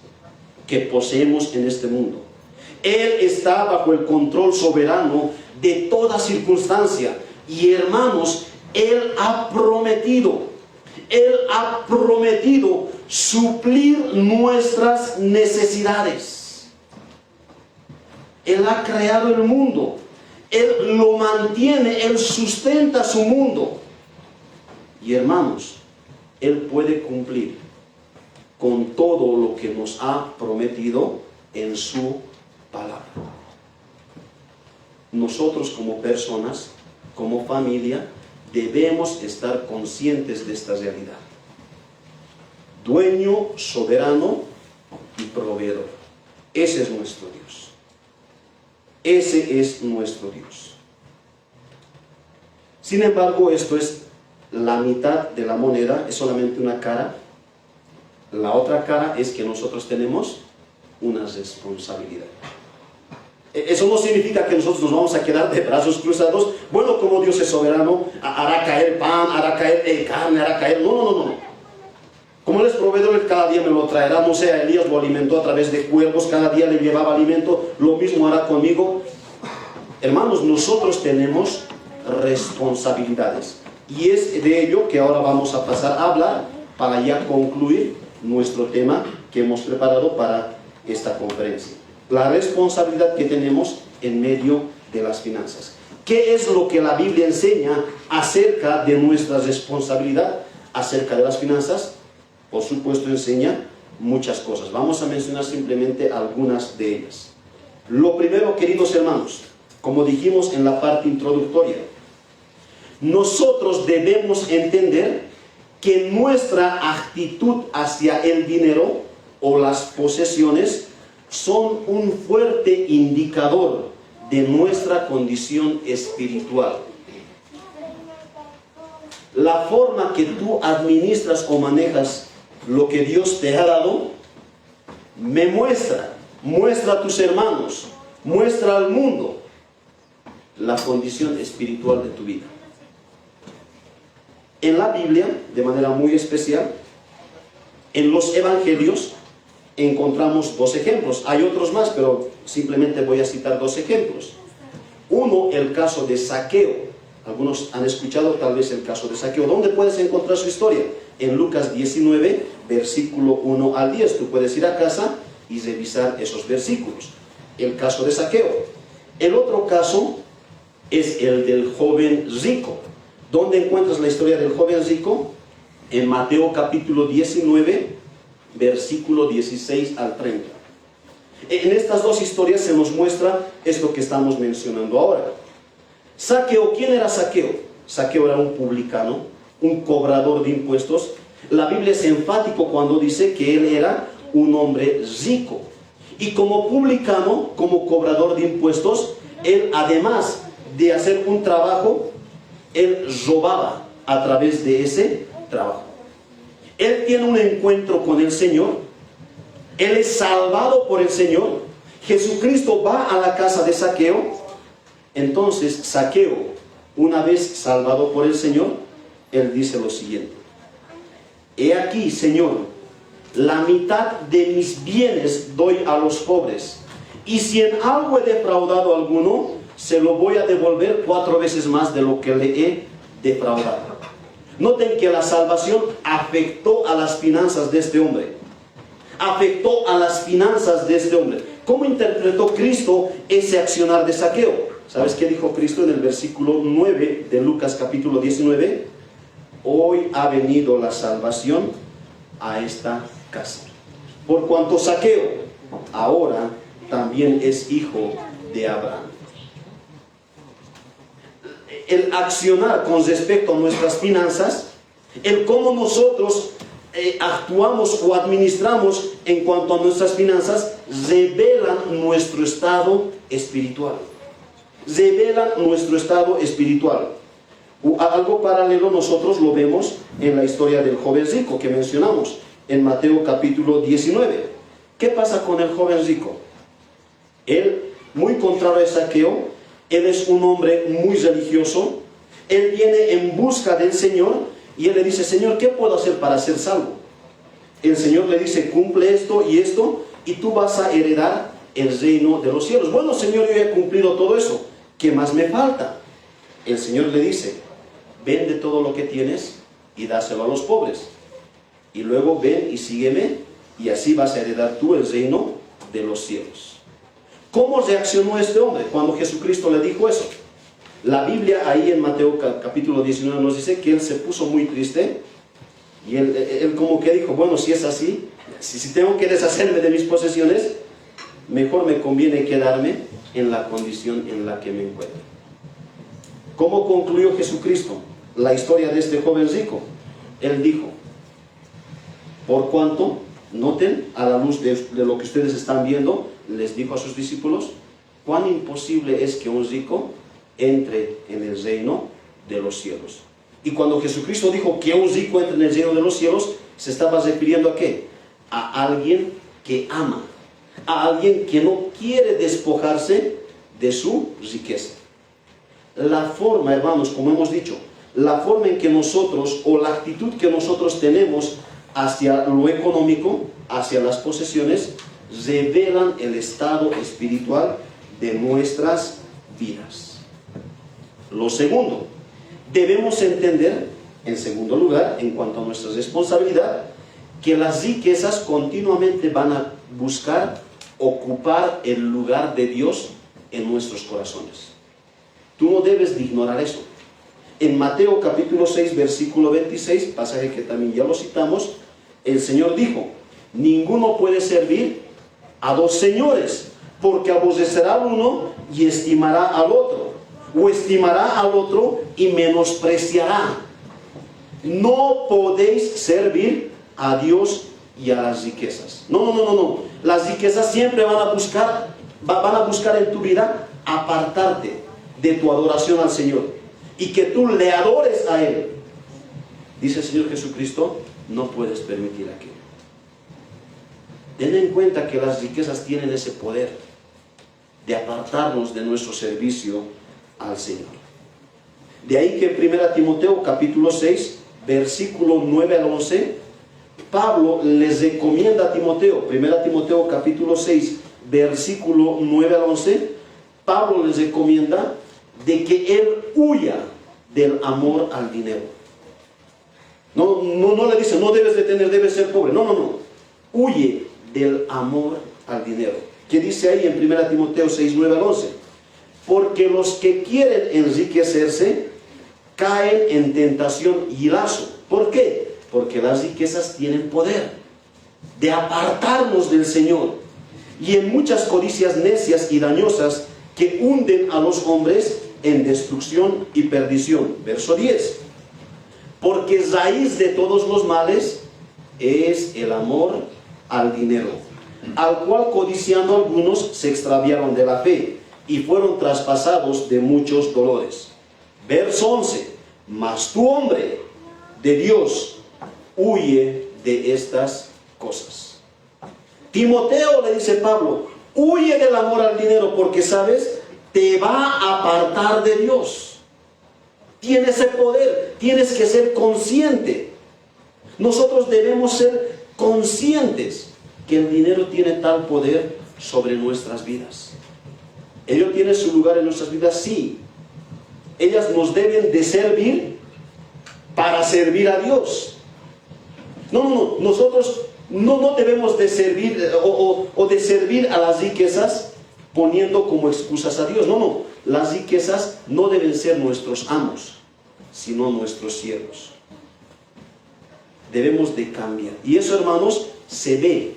que poseemos en este mundo. Él está bajo el control soberano de toda circunstancia. Y hermanos, Él ha prometido suplir nuestras necesidades. Él ha creado el mundo, Él lo mantiene, Él sustenta su mundo. Y hermanos, Él puede cumplir con todo lo que nos ha prometido en su palabra. Nosotros como personas, como familia, debemos estar conscientes de esta realidad. Dueño, soberano y proveedor. Ese es nuestro Dios. Ese es nuestro Dios. Sin embargo, esto es la mitad de la moneda, es solamente una cara. La otra cara es que nosotros tenemos una responsabilidad. Eso no significa que nosotros nos vamos a quedar de brazos cruzados. Bueno, como Dios es soberano, hará caer pan, hará caer carne, hará caer... No. Como Él es proveedor, Él cada día me lo traerá. No sé, a Elías lo alimentó a través de cuervos, cada día le llevaba alimento. Lo mismo hará conmigo. Hermanos, nosotros tenemos responsabilidades. Y es de ello que ahora vamos a pasar a hablar para ya concluir nuestro tema que hemos preparado para esta conferencia. La responsabilidad que tenemos en medio de las finanzas. ¿Qué es lo que la Biblia enseña acerca de nuestra responsabilidad acerca de las finanzas? Por supuesto, enseña muchas cosas. Vamos a mencionar simplemente algunas de ellas. Lo primero, queridos hermanos, como dijimos en la parte introductoria, nosotros debemos entender que nuestra actitud hacia el dinero o las posesiones son un fuerte indicador de nuestra condición espiritual. La forma que tú administras o manejas lo que Dios te ha dado, muestra a tus hermanos, muestra al mundo la condición espiritual de tu vida. En la Biblia, de manera muy especial, en los evangelios, encontramos 2 ejemplos. Hay otros más, pero simplemente voy a citar 2 ejemplos. Uno, el caso de Zaqueo. Algunos han escuchado tal vez el caso de Zaqueo. ¿Dónde puedes encontrar su historia? En Lucas 19, versículo 1 al 10. Tú puedes ir a casa y revisar esos versículos. El caso de Zaqueo. El otro caso es el del joven rico. ¿Dónde encuentras la historia del joven rico? En Mateo capítulo 19, versículo 16 al 30. En estas 2 historias se nos muestra esto que estamos mencionando ahora. Zaqueo, ¿quién era Zaqueo? Zaqueo era un publicano, un cobrador de impuestos. La Biblia es enfático cuando dice que él era un hombre rico. Y como publicano, como cobrador de impuestos, él, además de hacer un trabajo, él robaba a través de ese trabajo. Él tiene un encuentro con el Señor. Él es salvado por el Señor. Jesucristo va a la casa de Zaqueo. Entonces Zaqueo, una vez salvado por el Señor, él dice lo siguiente: He aquí, Señor, la mitad de mis bienes doy a los pobres. Y si en algo he defraudado a alguno, se lo voy a devolver 4 veces más de lo que le he defraudado. Noten que la salvación afectó a las finanzas de este hombre. Afectó a las finanzas de este hombre. ¿Cómo interpretó Cristo ese accionar de Zaqueo? ¿Sabes qué dijo Cristo en el versículo 9 de Lucas capítulo 19? Hoy ha venido la salvación a esta casa. Por cuanto Zaqueo ahora también es hijo de Abraham. El accionar con respecto a nuestras finanzas, el cómo nosotros actuamos o administramos en cuanto a nuestras finanzas, revelan nuestro estado espiritual. Revelan nuestro estado espiritual. Algo paralelo nosotros lo vemos en la historia del joven rico que mencionamos en Mateo capítulo 19. ¿Qué pasa con el joven rico? Él, muy contrario a Zaqueo, él es un hombre muy religioso. Él viene en busca del Señor y él le dice: Señor, ¿qué puedo hacer para ser salvo? El Señor le dice: cumple esto y tú vas a heredar el reino de los cielos. Bueno, Señor, yo he cumplido todo eso. ¿Qué más me falta? El Señor le dice: vende todo lo que tienes y dáselo a los pobres. Y luego ven y sígueme, y así vas a heredar tú el reino de los cielos. ¿Cómo reaccionó este hombre cuando Jesucristo le dijo eso? La Biblia ahí en Mateo capítulo 19 nos dice que él se puso muy triste. Y él como que dijo: bueno, si es así, si tengo que deshacerme de mis posesiones, mejor me conviene quedarme en la condición en la que me encuentro. ¿Cómo concluyó Jesucristo la historia de este joven rico? Él dijo: por cuanto, noten, a la luz de lo que ustedes están viendo, les dijo a sus discípulos: cuán imposible es que un rico entre en el reino de los cielos. Y cuando Jesucristo dijo que un rico entre en el reino de los cielos, se estaba refiriendo ¿a qué? A alguien que ama, a alguien que no quiere despojarse de su riqueza. La forma, hermanos, como hemos dicho, la forma en que nosotros, o la actitud que nosotros tenemos hacia lo económico, hacia las posesiones, revelan el estado espiritual de nuestras vidas. Lo segundo, debemos entender, en segundo lugar, en cuanto a nuestra responsabilidad, que las riquezas continuamente van a buscar ocupar el lugar de Dios en nuestros corazones. Tú no debes de ignorar eso. En Mateo capítulo 6, versículo 26, pasaje que también ya lo citamos, el Señor dijo: ninguno puede servir a dos señores, porque aborrecerá al uno y estimará al otro, o estimará al otro y menospreciará. No podéis servir a Dios y a las riquezas. No. Las riquezas siempre van a buscar en tu vida apartarte de tu adoración al Señor y que tú le adores a Él. Dice el Señor Jesucristo: no puedes permitir aquello. Ten en cuenta que las riquezas tienen ese poder de apartarnos de nuestro servicio al Señor. De ahí que en 1 Timoteo capítulo 6, versículo 9 al 11, Pablo les recomienda a Timoteo, 1 Timoteo capítulo 6, versículo 9 al 11, Pablo les recomienda de que él huya del amor al dinero. No le dice: no debes de tener, debes ser pobre. No. Huye del amor al dinero. ¿Qué dice ahí en 1 Timoteo 6, 9 al 11? Porque los que quieren enriquecerse caen en tentación y lazo. ¿Por qué? Porque las riquezas tienen poder de apartarnos del Señor, y en muchas codicias necias y dañosas que hunden a los hombres en destrucción y perdición. Verso 10. Porque raíz de todos los males es el amor al dinero, al cual codiciando algunos se extraviaron de la fe y fueron traspasados de muchos dolores. Verso 11. Mas tú, hombre de Dios, huye de estas cosas. Timoteo, le dice Pablo, huye del amor al dinero, porque sabes, te va a apartar de Dios. Tiene ese poder, tienes que ser consciente. Nosotros debemos ser conscientes que el dinero tiene tal poder sobre nuestras vidas. Ello tiene su lugar en nuestras vidas, sí. Ellas nos deben de servir para servir a Dios. No, nosotros no debemos de servir o de servir a las riquezas poniendo como excusas a Dios. No, las riquezas no deben ser nuestros amos, sino nuestros siervos. Debemos de cambiar. Y eso, hermanos, se ve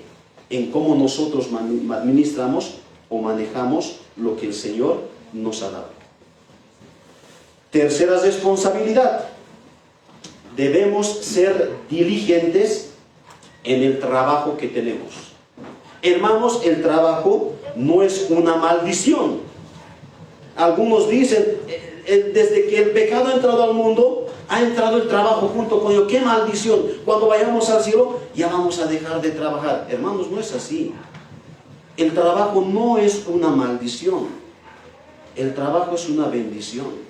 en cómo nosotros administramos o manejamos lo que el Señor nos ha dado. Tercera responsabilidad. Debemos ser diligentes en el trabajo que tenemos. Hermanos, el trabajo no es una maldición. Algunos dicen, desde que el pecado ha entrado al mundo, ha entrado el trabajo junto con ello. ¡Qué maldición! Cuando vayamos al cielo, ya vamos a dejar de trabajar. Hermanos, no es así. El trabajo no es una maldición. El trabajo es una bendición.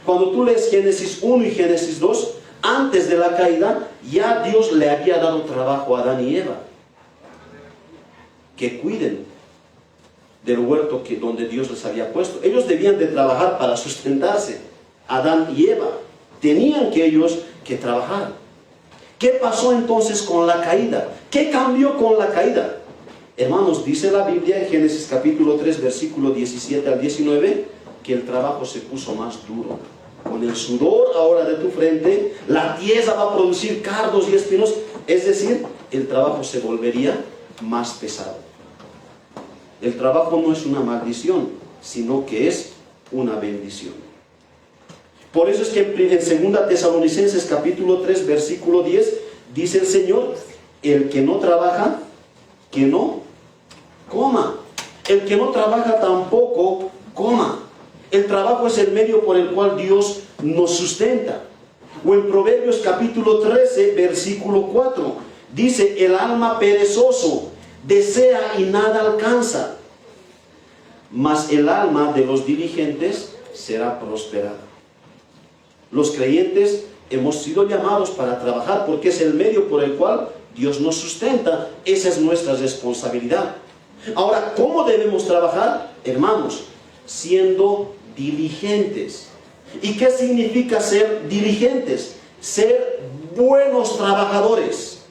Cuando tú lees Génesis 1 y Génesis 2, antes de la caída, ya Dios le había dado trabajo a Adán y Eva. Que cuiden del huerto donde Dios les había puesto. Ellos debían de trabajar para sustentarse. Adán y Eva tenían ellos que trabajar. ¿Qué pasó entonces con la caída? ¿Qué cambió con la caída? Hermanos, dice la Biblia en Génesis capítulo 3, versículo 17 al 19, que el trabajo se puso más duro. Con el sudor ahora de tu frente, la tierra va a producir cardos y espinos. Es decir, el trabajo se volvería más pesado. El trabajo no es una maldición, sino que es una bendición. Por eso es que en 2 Tesalonicenses capítulo 3, versículo 10, dice el Señor, el que no trabaja, que no coma. El que no trabaja tampoco coma. El trabajo es el medio por el cual Dios nos sustenta. O en Proverbios capítulo 13, versículo 4, dice, el alma perezoso desea y nada alcanza, mas el alma de los diligentes será prosperada. Los creyentes hemos sido llamados para trabajar porque es el medio por el cual Dios nos sustenta. Esa es nuestra responsabilidad. Ahora, ¿cómo debemos trabajar? Hermanos, siendo diligentes. ¿Y qué significa ser diligentes? Ser buenos trabajadores.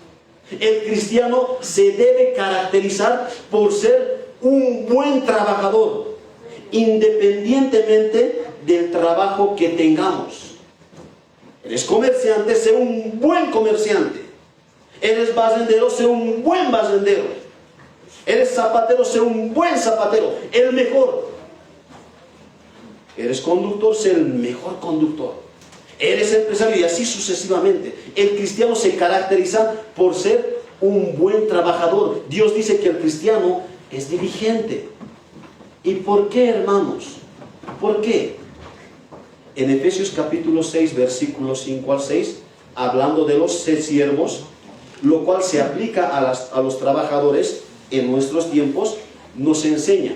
El cristiano se debe caracterizar por ser un buen trabajador, independientemente del trabajo que tengamos. Eres comerciante, sé un buen comerciante. Eres barrendero, sé un buen barrendero. Eres zapatero, sé un buen zapatero, el mejor. Eres conductor, sé el mejor conductor. Eres empresario y así sucesivamente. El cristiano se caracteriza por ser un buen trabajador. Dios dice que el cristiano es diligente. ¿Y por qué, hermanos? ¿Por qué? En Efesios capítulo 6, versículos 5 al 6, hablando de los siervos, lo cual se aplica a los trabajadores en nuestros tiempos, nos enseña,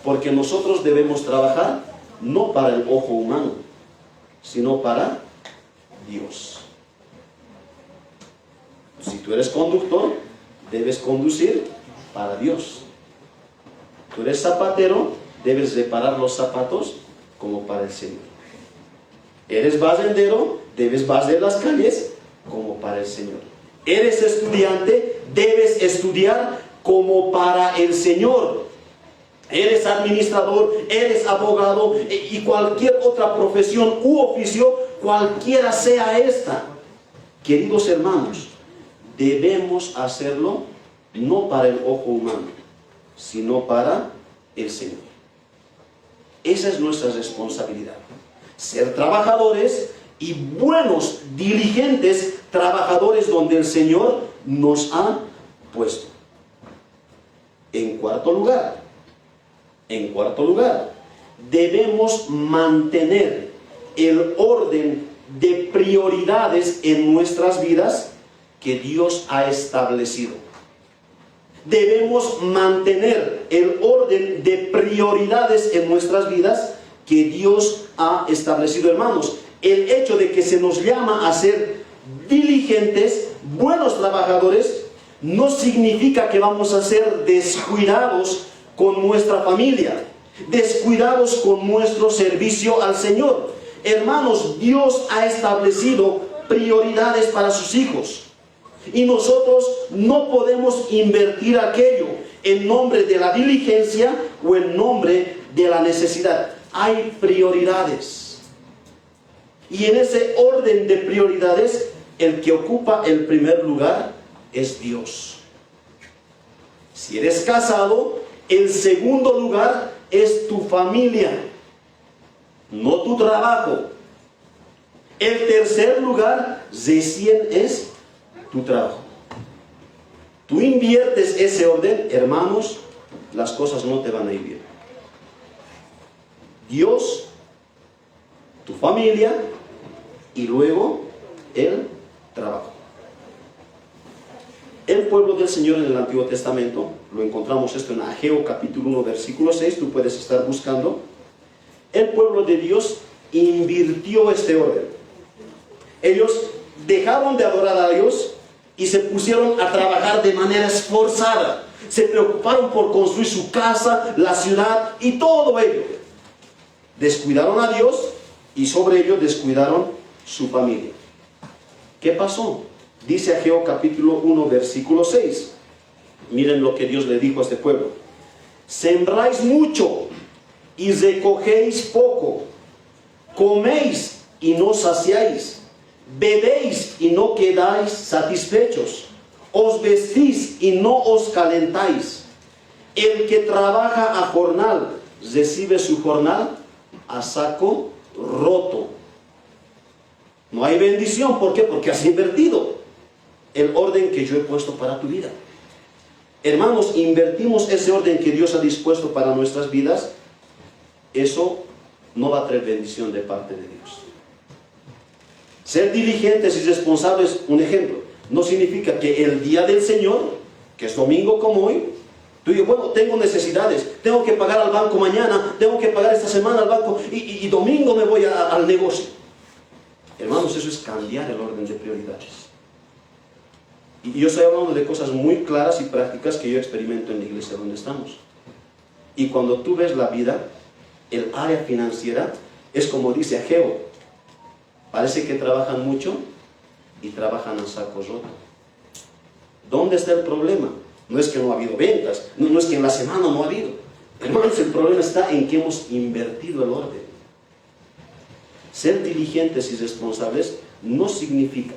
porque nosotros debemos trabajar no para el ojo humano, sino para Dios. Si tú eres conductor, debes conducir para Dios. Tú eres zapatero, debes reparar los zapatos como para el Señor. Eres barrendero, debes barrer las calles como para el Señor. Eres estudiante, debes estudiar como para el Señor. Eres administrador, eres abogado y cualquier otra profesión u oficio, cualquiera sea esta. Queridos hermanos, debemos hacerlo no para el ojo humano, sino para el Señor. Esa es nuestra responsabilidad. Ser trabajadores y buenos, diligentes trabajadores donde el Señor nos ha puesto. En cuarto lugar, debemos mantener el orden de prioridades en nuestras vidas que Dios ha establecido. Debemos mantener el orden de prioridades en nuestras vidas que Dios ha establecido, hermanos. El hecho de que se nos llama a ser diligentes, buenos trabajadores, no significa que vamos a ser descuidados con nuestra familia, descuidados con nuestro servicio al Señor. Hermanos, Dios ha establecido prioridades para sus hijos. Y nosotros no podemos invertir aquello en nombre de la diligencia o en nombre de la necesidad. Hay prioridades. Y en ese orden de prioridades, el que ocupa el primer lugar es Dios. Si eres casado, el segundo lugar es tu familia, no tu trabajo. El tercer lugar recién es tu trabajo. Tú inviertes ese orden, hermanos, las cosas no te van a ir bien. Dios, tu familia y luego el trabajo. El pueblo del Señor en el Antiguo Testamento, lo encontramos esto en Ageo capítulo 1 versículo 6, tú puedes estar buscando. El pueblo de Dios invirtió este orden. Ellos dejaron de adorar a Dios y se pusieron a trabajar de manera esforzada. Se preocuparon por construir su casa, la ciudad y todo ello. Descuidaron a Dios y sobre ello descuidaron su familia. ¿Qué pasó? Dice Ageo capítulo 1 versículo 6. Miren lo que Dios le dijo a este pueblo. Sembráis mucho y recogéis poco. Coméis y no saciáis. Bebéis y no quedáis satisfechos. Os vestís y no os calentáis. El que trabaja a jornal recibe su jornal a saco roto. No hay bendición. ¿Por qué? Porque has invertido el orden que yo he puesto para tu vida. Hermanos, invertimos ese orden que Dios ha dispuesto para nuestras vidas. Eso no va a traer bendición de parte de Dios. Ser diligentes y responsables, un ejemplo, no significa que el día del Señor, que es domingo como hoy, tú dices, bueno, tengo necesidades, tengo que pagar al banco mañana, tengo que pagar esta semana al banco y domingo me voy al negocio. Hermanos, eso es cambiar el orden de prioridades. Y yo estoy hablando de cosas muy claras y prácticas que yo experimento en la iglesia donde estamos. Y cuando tú ves la vida, el área financiera es como dice Ageo. Parece que trabajan mucho y trabajan a saco roto. ¿Dónde está el problema? No es que no ha habido ventas, no es que en la semana no ha habido. Hermanos, el problema está en que hemos invertido el orden. Ser diligentes y responsables no significa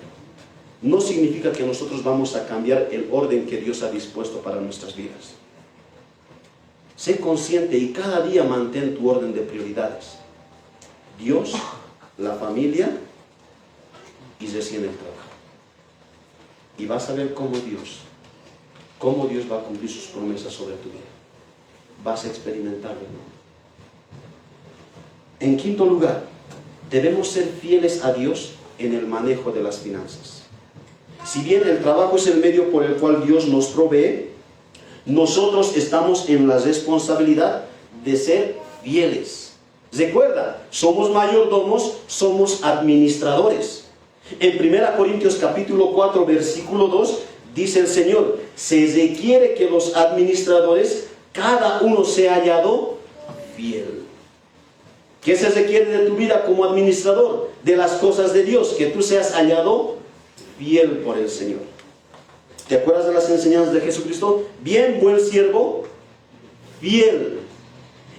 que nosotros vamos a cambiar el orden que Dios ha dispuesto para nuestras vidas. Sé consciente y cada día mantén tu orden de prioridades. Dios, la familia y recién el trabajo. Y vas a ver cómo Dios va a cumplir sus promesas sobre tu vida. Vas a experimentarlo. En quinto lugar, debemos ser fieles a Dios en el manejo de las finanzas. Si bien el trabajo es el medio por el cual Dios nos provee, nosotros estamos en la responsabilidad de ser fieles. Recuerda, somos mayordomos, somos administradores. En 1 Corintios capítulo 4 versículo 2 dice el Señor, se requiere que los administradores, cada uno sea hallado fiel. ¿Qué se requiere de tu vida como administrador de las cosas de Dios? Que tú seas hallado fiel por el Señor. ¿Te acuerdas de las enseñanzas de Jesucristo? Bien, buen siervo, fiel.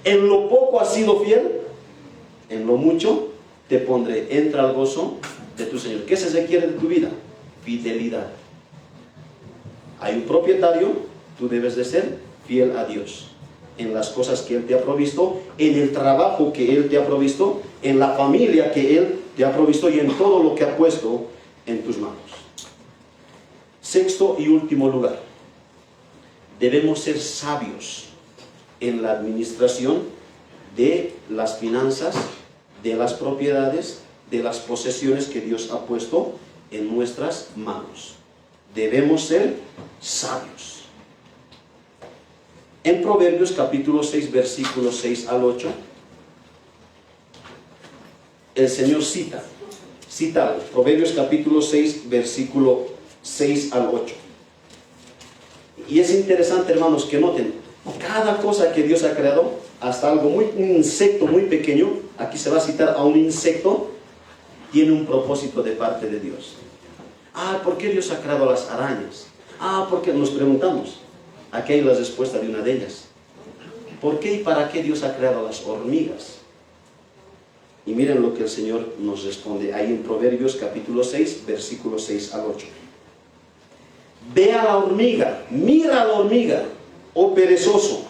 En lo poco has sido fiel, en lo mucho te pondré. Entra al gozo de tu Señor. ¿Qué se requiere de tu vida? Fidelidad. Hay un propietario, tú debes de ser fiel a Dios. En las cosas que Él te ha provisto, en el trabajo que Él te ha provisto, en la familia que Él te ha provisto y en todo lo que ha puesto en tus manos. Sexto y último lugar, debemos ser sabios en la administración de las finanzas, de las propiedades, de las posesiones que Dios ha puesto en nuestras manos. Debemos ser sabios. En Proverbios capítulo 6, versículos 6 al 8, el Señor cita Proverbios capítulo 6, versículo 6 al 8. Y es interesante, hermanos, que noten, cada cosa que Dios ha creado, hasta algo un insecto muy pequeño, aquí se va a citar a un insecto, tiene un propósito de parte de Dios. ¿Por qué Dios ha creado las arañas? Porque nos preguntamos, aquí hay la respuesta de una de ellas. ¿Por qué y para qué Dios ha creado las hormigas? Y miren lo que el Señor nos responde ahí en Proverbios capítulo 6, versículos 6 al 8. Ve a la hormiga, mira a la hormiga, oh perezoso,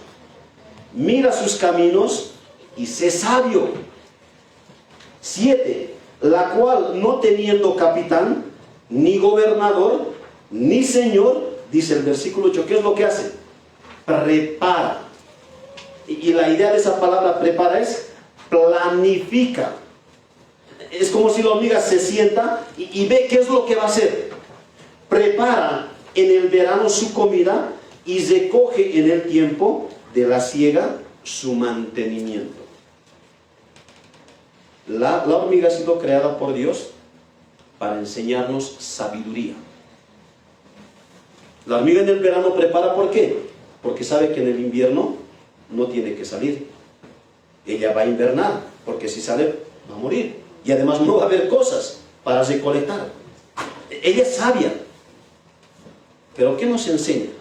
mira sus caminos y sé sabio. 7. La cual, no teniendo capitán, ni gobernador, ni señor, dice el versículo 8, ¿qué es lo que hace? Prepara. Y la idea de esa palabra prepara es planifica. Es como si la hormiga se sienta y ve qué es lo que va a hacer. Prepara en el verano su comida y recoge en el tiempo de la siega su mantenimiento. La hormiga ha sido creada por Dios para enseñarnos sabiduría. La hormiga en el verano prepara, ¿por qué? Porque sabe que en el invierno no tiene que salir. Ella va a invernar, porque si sale va a morir. Y además no va a haber cosas para recolectar. Ella es sabia. Pero ¿qué nos enseña?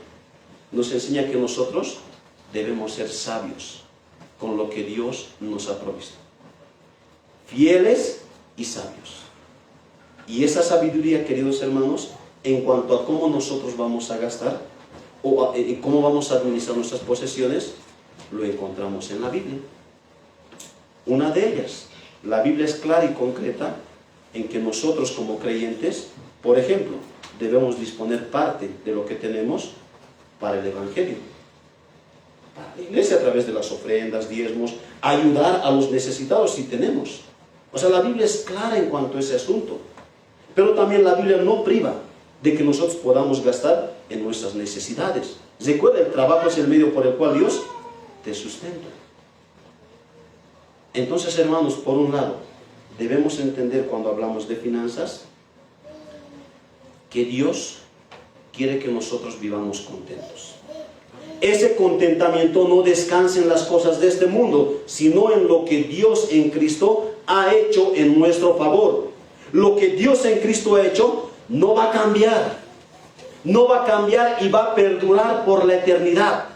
Nos enseña que nosotros debemos ser sabios con lo que Dios nos ha provisto. Fieles y sabios. Y esa sabiduría, queridos hermanos, en cuanto a cómo nosotros vamos a gastar o cómo vamos a administrar nuestras posesiones, lo encontramos en la Biblia. Una de ellas, la Biblia es clara y concreta en que nosotros como creyentes, por ejemplo, debemos disponer parte de lo que tenemos para el Evangelio, para la iglesia, a través de las ofrendas, diezmos, ayudar a los necesitados si tenemos. O sea, la Biblia es clara en cuanto a ese asunto. Pero también la Biblia no priva de que nosotros podamos gastar en nuestras necesidades. Recuerda, el trabajo es el medio por el cual Dios te sustenta. Entonces, hermanos, por un lado, debemos entender cuando hablamos de finanzas que Dios quiere que nosotros vivamos contentos. Ese contentamiento no descansa en las cosas de este mundo, sino en lo que Dios en Cristo ha hecho en nuestro favor. Lo que Dios en Cristo ha hecho no va a cambiar. No va a cambiar y va a perdurar por la eternidad.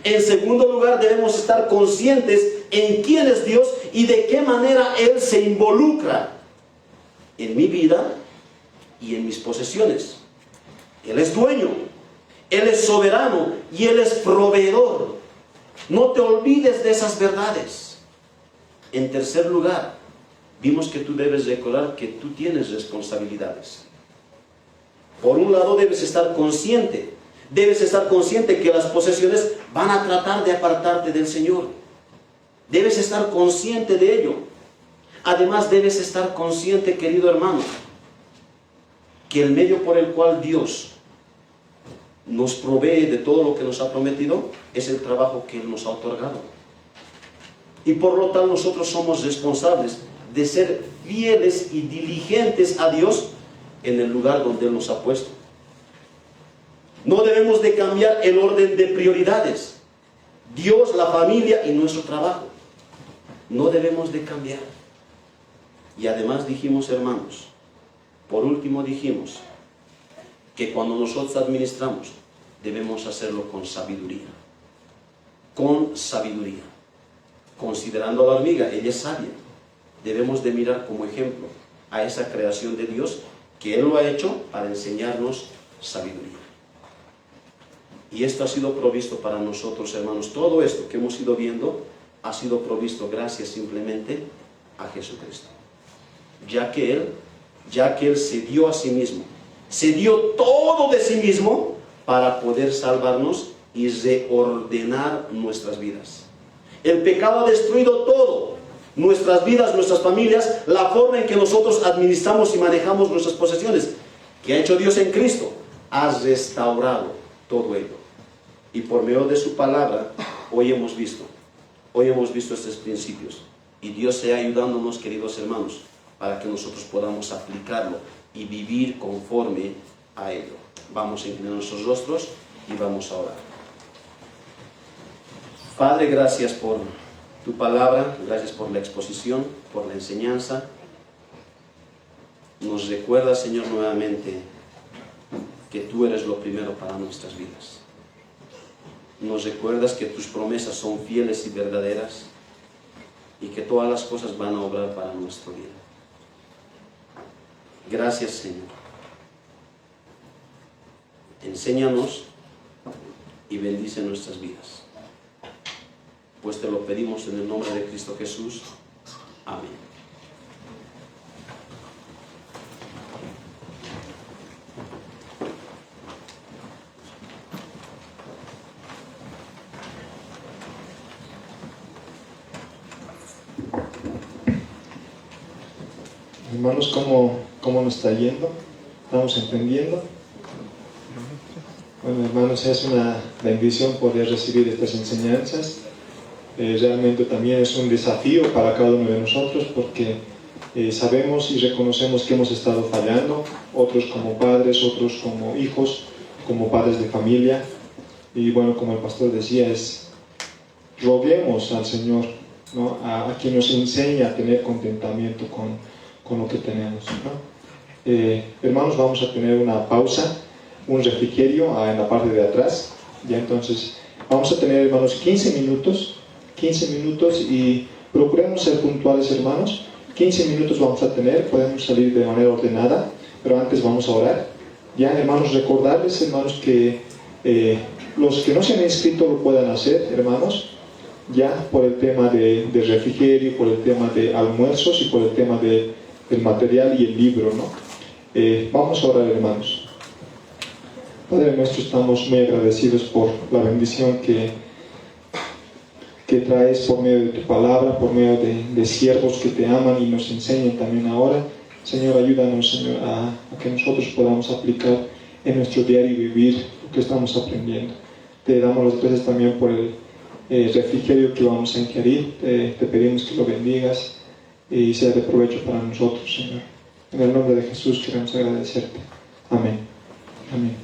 En segundo lugar, debemos estar conscientes en quién es Dios y de qué manera Él se involucra en mi vida y en mis posesiones. Él es dueño, Él es soberano y Él es proveedor. No te olvides de esas verdades. En tercer lugar, vimos que tú debes recordar que tú tienes responsabilidades. Por un lado, debes estar consciente que las posesiones van a tratar de apartarte del Señor. Debes estar consciente de ello. Además, debes estar consciente, querido hermano, que el medio por el cual Dios nos provee de todo lo que nos ha prometido es el trabajo que Él nos ha otorgado. Y por lo tanto, nosotros somos responsables de ser fieles y diligentes a Dios en el lugar donde Él nos ha puesto. No debemos de cambiar el orden de prioridades. Dios, la familia y nuestro trabajo. No debemos de cambiar. Y además dijimos, hermanos, por último dijimos que cuando nosotros administramos debemos hacerlo con sabiduría. Con sabiduría. Considerando a la hormiga, ella es sabia. Debemos de mirar como ejemplo a esa creación de Dios que Él lo ha hecho para enseñarnos sabiduría. Y esto ha sido provisto para nosotros, hermanos. Todo esto que hemos ido viendo ha sido provisto gracias simplemente a Jesucristo. Ya que Él se dio a sí mismo, se dio todo de sí mismo para poder salvarnos y reordenar nuestras vidas. El pecado ha destruido todo. Nuestras vidas, nuestras familias, la forma en que nosotros administramos y manejamos nuestras posesiones, que ha hecho Dios en Cristo, ha restaurado todo ello. Y por medio de su palabra, hoy hemos visto estos principios. Y Dios sea ayudándonos, queridos hermanos, para que nosotros podamos aplicarlo y vivir conforme a ello. Vamos a inclinar nuestros rostros y vamos a orar. Padre, gracias por tu palabra, gracias por la exposición, por la enseñanza. Nos recuerda, Señor, nuevamente que tú eres lo primero para nuestras vidas. Nos recuerdas que tus promesas son fieles y verdaderas y que todas las cosas van a obrar para nuestro bien. Gracias, Señor. Enséñanos y bendice nuestras vidas. Pues te lo pedimos en el nombre de Cristo Jesús. Amén. Hermanos, ¿cómo nos está yendo? ¿Estamos entendiendo? Bueno, hermanos, es una bendición poder recibir estas enseñanzas. Realmente también es un desafío para cada uno de nosotros porque sabemos y reconocemos que hemos estado fallando, otros como padres, otros como hijos, como padres de familia. Y bueno, como el pastor decía, roguemos al Señor, ¿no? a quien nos enseña a tener contentamiento con lo que tenemos, ¿no? Hermanos, vamos a tener una pausa, un refrigerio en la parte de atrás. Ya entonces vamos a tener, hermanos, 15 minutos y procuremos ser puntuales, hermanos. 15 minutos vamos a tener, podemos salir de manera ordenada, pero antes vamos a orar. Ya, hermanos, recordarles, hermanos, que los que no se han inscrito lo puedan hacer, hermanos, ya por el tema de refrigerio, por el tema de almuerzos y por el tema del material y el libro, ¿no? Vamos a orar, hermanos. Padre nuestro, estamos muy agradecidos por la bendición que traes por medio de tu palabra, por medio de siervos que te aman y nos enseñan también ahora. Señor, ayúdanos, Señor, a que nosotros podamos aplicar en nuestro diario vivir lo que estamos aprendiendo. Te damos las gracias también por el refrigerio que vamos a ingerir. Te pedimos que lo bendigas y sea de provecho para nosotros, Señor. En el nombre de Jesús queremos agradecerte. Amén. Amén.